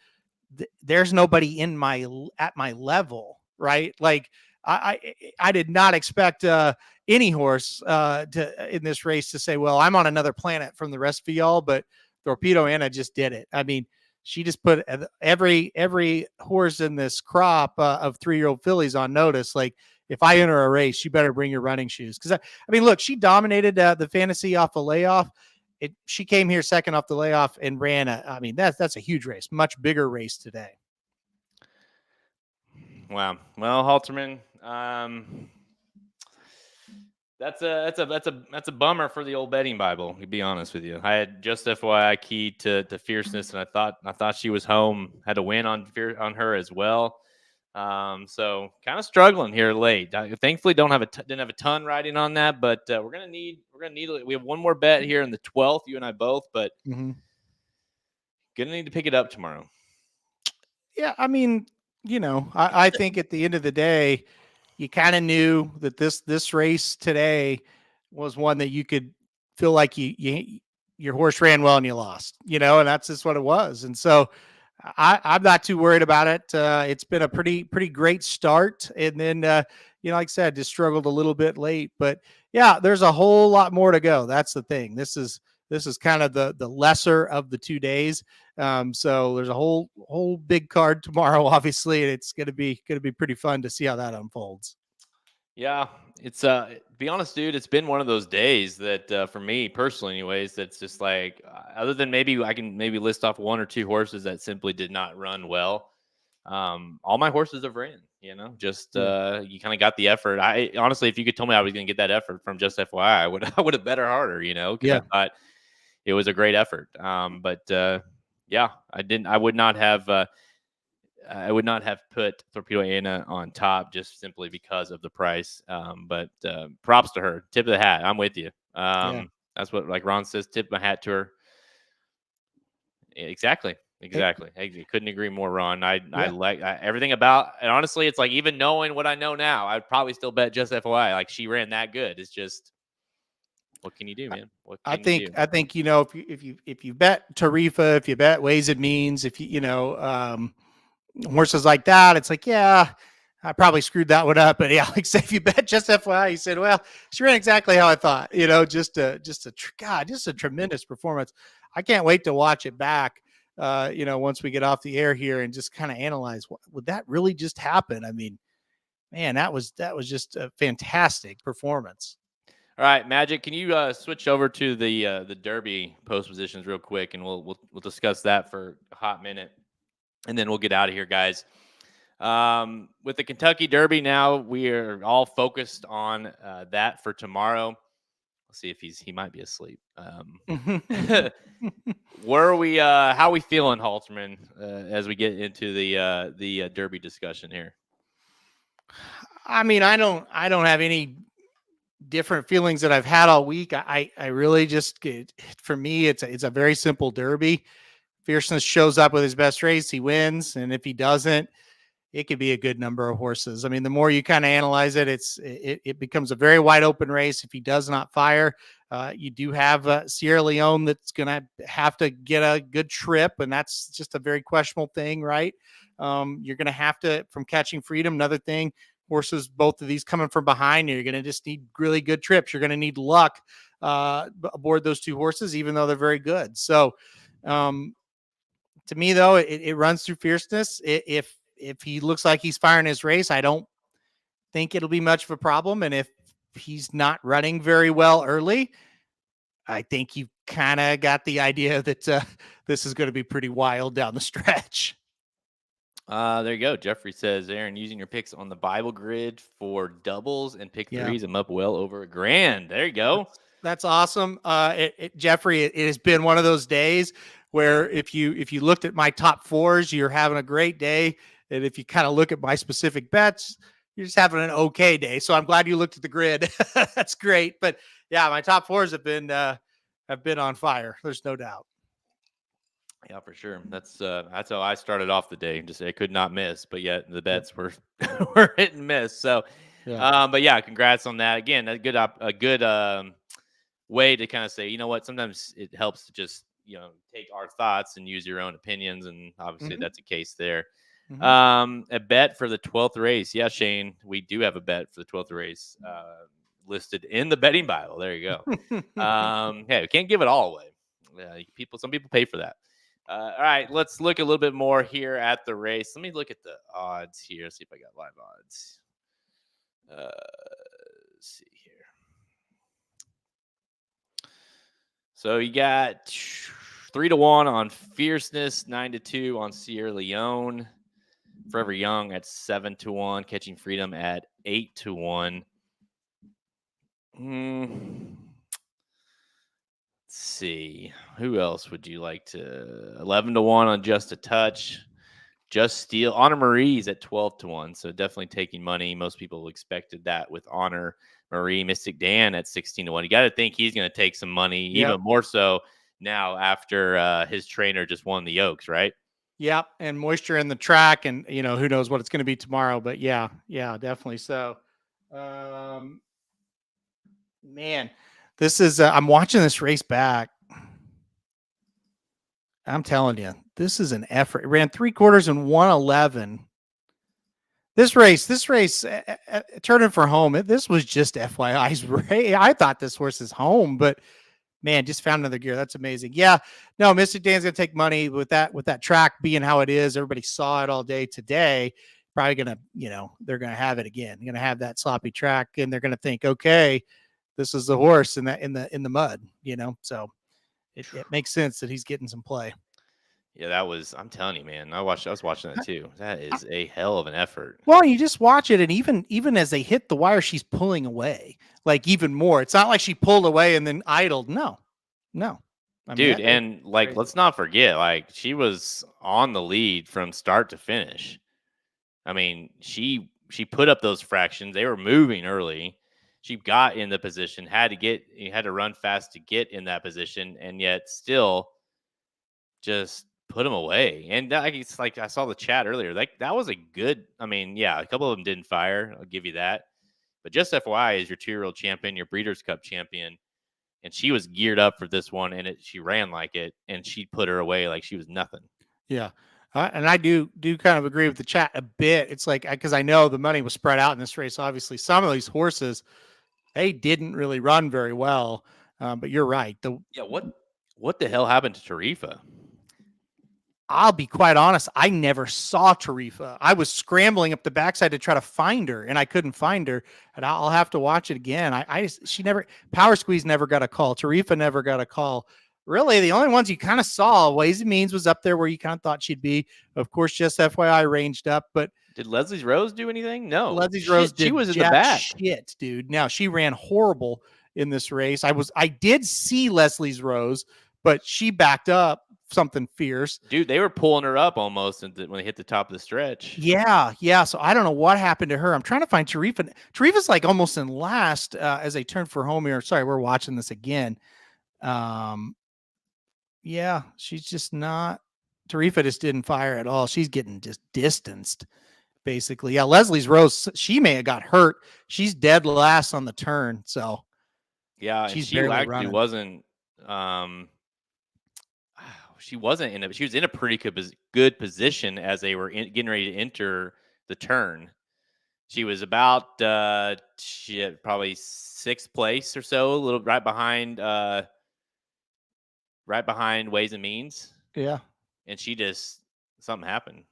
there's nobody at my level, right? Like I did not expect any horse to in this race to say, well, I'm on another planet from the rest of y'all, but Torpedo Anna just did it. I mean, she just put every horse in this crop of 3-year-old fillies on notice. Like, if I enter a race, you better bring your running shoes. Because I mean, look, she dominated the fantasy off the layoff. She came here second off the layoff and ran I mean, that's a huge race, much bigger race today. Wow. Well, Halterman, that's a bummer for the old betting Bible. To be honest with you, I had just FYI keyed to fierceness, and I thought she was home. Had to win on her as well. So kind of struggling here late. Thankfully, didn't have a ton riding on that, but we're gonna need. We have one more bet here in the 12th. You and I both, but gonna need to pick it up tomorrow. Yeah, I mean, I think at the end of the day, you kind of knew that this race today was one that you could feel like your horse ran well and you lost, and that's just what it was. And so I'm not too worried about it. It's been a pretty great start, and then like I said, just struggled a little bit late, but yeah, there's a whole lot more to go. That's the thing. This is kind of the lesser of the 2 days. So there's a whole big card tomorrow, obviously, and it's gonna be pretty fun to see how that unfolds. Yeah, it's to be honest, dude, it's been one of those days that for me personally, anyways, that's just like other than maybe I can maybe list off one or two horses that simply did not run well. All my horses have ran. Just you kind of got the effort. I honestly, if you could tell me I was going to get that effort from just FYI, I would have bet her harder. Because I thought it was a great effort. But yeah, I would not have. I would not have put Torpedo Anna on top just simply because of the price. But props to her. Tip of the hat. I'm with you. That's what, like Ron says, tip my hat to her. Exactly. I couldn't agree more, Ron. I like everything about, and honestly, it's like even knowing what I know now, I'd probably still bet just FYI. Like, she ran that good. It's just, what can you do, man? I think if you bet Tarifa, if you bet Ways and Means, if horses like that, it's like, yeah, I probably screwed that one up. But yeah, like say if you bet just FYI, you said, well, she ran exactly how I thought. Just a tremendous performance. I can't wait to watch it back. Once we get off the air here and just kind of analyze, would that really just happen? I mean, man, that was just a fantastic performance. All right, Magic, can you switch over to the Derby post positions real quick, and we'll discuss that for a hot minute, and then we'll get out of here, guys. With the Kentucky Derby now, we are all focused on that for tomorrow. Let's see if he might be asleep. Where are we? How are we feeling, Halterman, as we get into the Derby discussion here? I mean, I don't have any different feelings that I've had all week. I really just, for me, it's a very simple Derby. Fierceness shows up with his best race, he wins, and if he doesn't, it could be a good number of horses. I mean, the more you kind of analyze it, it becomes a very wide open race. If he does not fire, you do have Sierra Leone that's going to have to get a good trip, and that's just a very questionable thing, right? You're going to have to, from Catching Freedom, another thing, horses, both of these coming from behind, you're going to just need really good trips. You're going to need luck aboard those two horses, even though they're very good. So, to me, though, it runs through fierceness. If he looks like he's firing his race, I don't think it'll be much of a problem. And if he's not running very well early, I think you kind of got the idea that this is going to be pretty wild down the stretch. There you go. Jeffrey says, Aaron, using your picks on the Bible grid for doubles and pick threes, I'm up well over $1,000. There you go. That's awesome. Jeffrey, it has been one of those days where if you looked at my top fours, you're having a great day. And if you kind of look at my specific bets, you're just having an okay day. So I'm glad you looked at the grid. That's great. But yeah, my top fours have been on fire. There's no doubt. Yeah, for sure. That's how I started off the day. Just I could not miss, but yet the bets were were hit and miss. So, but yeah, congrats on that. Again, a good way to kind of say, you know what? Sometimes it helps to just take our thoughts and use your own opinions, and obviously that's a case there. A bet for the 12th race. Yeah, Shane, we do have a bet for the 12th race listed in the betting Bible. There you go. Hey, we can't give it all away. Some people pay for that. All right, let's look a little bit more here at the race. Let me look at the odds here. See if I got live odds. Let's see here. So you got 3-1 on Fierceness, 9-2 on Sierra Leone. Forever Young at 7-1, Catching Freedom at 8-1. Let's see. Who else would you like to? 11-1 on Just a Touch. Just Steel. Honor Marie's at 12-1, so definitely taking money. Most people expected that with Honor Marie. Mystic Dan at 16-1. You got to think he's going to take some money, even more so now after his trainer just won the Oaks, right? Yep, and moisture in the track, and who knows what it's going to be tomorrow. But yeah, definitely. So, man, this is. I'm watching this race back. I'm telling you, this is an effort. It ran 3/4 and 111. This race, turning for home. This was just FYI's race. I thought this horse is home, but man, just found another gear. That's amazing. Yeah, no, Mystic Dan's gonna take money with that track being how it is. Everybody saw it all day today. Probably gonna, they're gonna have it again. They're gonna have that sloppy track, and they're gonna think, okay, this is the horse in the mud. So it makes sense that he's getting some play. Yeah, I'm telling you, man. I was watching that too. That is a hell of an effort. Well, you just watch it, and even as they hit the wire, she's pulling away, like even more. It's not like she pulled away and then idled. No. Dude, and like, crazy. Let's not forget, like, she was on the lead from start to finish. I mean, she put up those fractions. They were moving early. She got in the position, had to run fast to get in that position, and yet still just put them away. And it's like I saw the chat earlier. Like, that was a good. I mean, yeah, a couple of them didn't fire. I'll give you that. But just FYI, is your 2-year-old champion, your Breeders' Cup champion, and she was geared up for this one, and she ran like it, and she put her away like she was nothing. Yeah. And I do kind of agree with the chat a bit. It's like, because I know the money was spread out in this race. Obviously, some of these horses, they didn't really run very well. But you're right. What the hell happened to Tarifa? I'll be quite honest. I never saw Tarifa. I was scrambling up the backside to try to find her, and I couldn't find her. And I'll have to watch it again. She never, Power Squeeze never got a call. Tarifa never got a call. Really, the only ones you kind of saw, Ways and Means was up there where you kind of thought she'd be. Of course, Just FYI ranged up, but did Leslie's Rose do anything? No. Leslie's Rose did. She was in the back. Shit, dude. Now she ran horrible in this race. I did see Leslie's Rose, but she backed up something fierce. Dude, they were pulling her up almost when they hit the top of the stretch. Yeah. So I don't know what happened to her. I'm trying to find Tarifa. Tarifa's like almost in last as they turn for home here. Sorry, we're watching this again. Yeah, she's just not. Tarifa just didn't fire at all. She's getting just distanced, basically. Yeah, Leslie's Rose, she may have got hurt. She's dead last on the turn. So yeah, she actually wasn't. She was in a pretty good position as they were getting ready to enter the turn. She was about probably 6th place or so, a little right behind Ways and Means. Yeah. And she just something happened.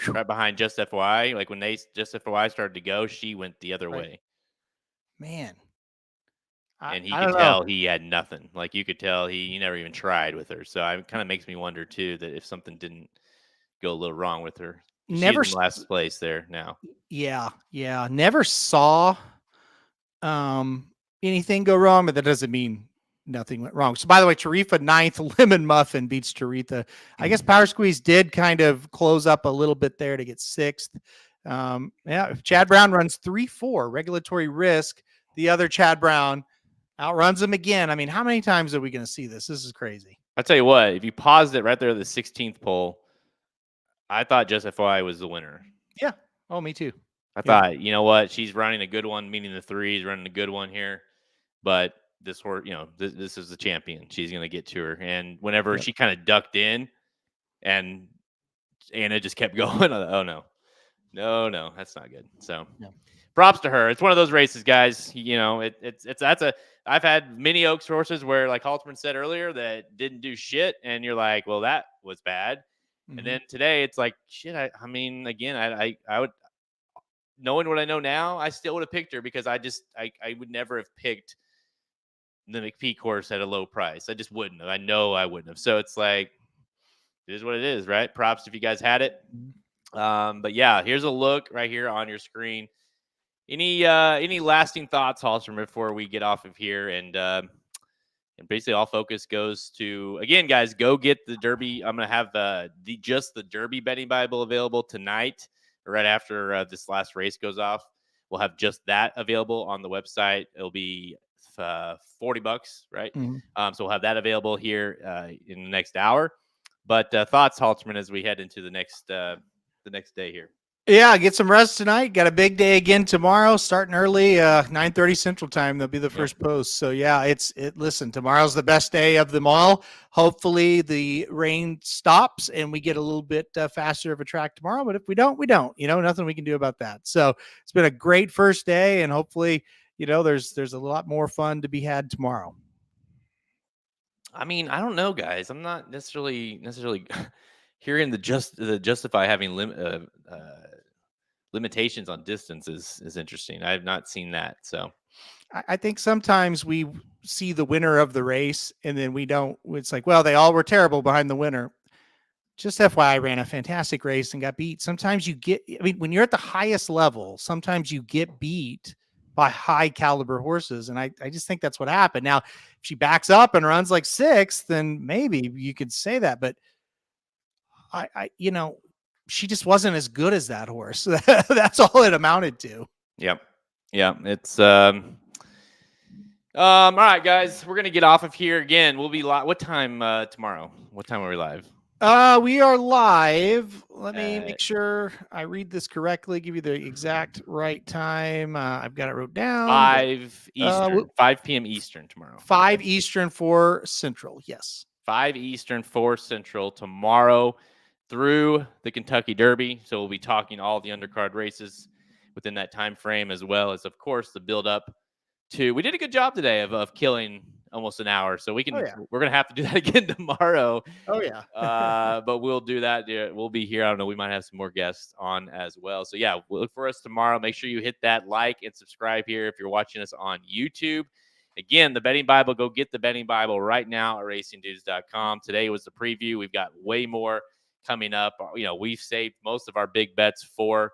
Right behind Just FYI. Like when Just FYI started to go, she went the other way. Man. And he I could don't know. tell he had nothing. Like you could tell he never even tried with her. So it kind of makes me wonder too that if something didn't go a little wrong with her. She's Never in last place there now. Yeah. Never saw anything go wrong, but that doesn't mean nothing went wrong. So by the way, Tarifa 9th, Lemon Muffin beats Taritha. I guess Power Squeeze did kind of close up a little bit there to get 6th. Chad Brown runs 3-4 regulatory risk. The other Chad Brown outruns him again. I mean, how many times are we going to see this? This is crazy. I'll tell you what, if you paused it right there at the 16th pole, I thought Just FYI was the winner. Yeah. Oh, me too. I thought, you know what, she's running a good one, meaning the 3 is running a good one here. But this horse, this is the champion. She's going to get to her. And whenever she kind of ducked in and Anna just kept going, oh, no, that's not good. So props to her. It's one of those races, guys. I've had many Oaks horses where, like Halterman said earlier, that didn't do shit. And you're like, well, that was bad. Mm-hmm. And then today it's like, shit. I mean, again, I would, knowing what I know now, I still would have picked her because I would never have picked the McPeak horse at a low price. I just wouldn't have. I know I wouldn't have. So it's like, it is what it is, right? Props if you guys had it. But yeah, here's a look right here on your screen. Any lasting thoughts, Halterman, before we get off of here? And basically all focus goes to, again, guys, go get the Derby. I'm going to have the Derby betting Bible available tonight. Right after this last race goes off, we'll have just that available on the website. It'll be $40, right? Mm-hmm. So we'll have that available here in the next hour. But thoughts, Halterman, as we head into the next day here. Yeah, get some rest tonight. Got a big day again tomorrow, starting early, 9:30 Central Time. That'll be the first post. So yeah, listen, tomorrow's the best day of them all. Hopefully the rain stops and we get a little bit faster of a track tomorrow. But if we don't, we don't. Nothing we can do about that. So it's been a great first day, and hopefully, there's a lot more fun to be had tomorrow. I mean, I don't know, guys. I'm not necessarily hearing the justify having limitations on distance is interesting. I have not seen that. So I think sometimes we see the winner of the race and then we don't. It's like, well, they all were terrible behind the winner. Just FYI, ran a fantastic race and got beat. Sometimes when you're at the highest level, sometimes you get beat by high caliber horses. And I just think that's what happened. Now, if she backs up and runs like 6th, then maybe you could say that. But she just wasn't as good as that horse. That's all it amounted to. Yep. Yeah. It's all right, guys. We're gonna get off of here again. We'll be live. What time tomorrow? What time are we live? We are live. Let me make sure I read this correctly. Give you the exact right time. I've got it wrote down. 5 Eastern. 5 p.m. Eastern tomorrow. 5 Eastern, 4 Central. Yes. 5 Eastern, 4 Central tomorrow through the Kentucky Derby. So we'll be talking all the undercard races within that time frame, as well as, of course, the build up to. We did a good job today of killing almost an hour, so we're gonna have to do that again tomorrow. Oh yeah. But we'll do that. We'll be here. I don't know. We might have some more guests on as well. So yeah, look for us tomorrow. Make sure you hit that like and subscribe here if you're watching us on YouTube. Again, the betting Bible. Go get the betting Bible right now at racingdudes.com. Today was the preview. We've got way more coming up. We've saved most of our big bets for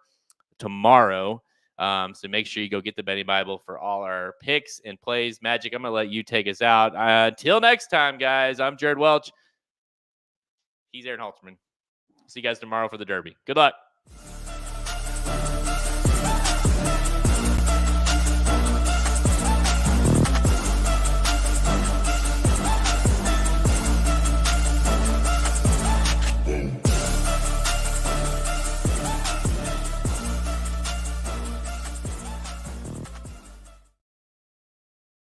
tomorrow. So make sure you go get the betting Bible for all our picks and plays. Magic, I'm going to let you take us out. Until next time, guys, I'm Jared Welch. He's Aaron Halterman. See you guys tomorrow for the Derby. Good luck.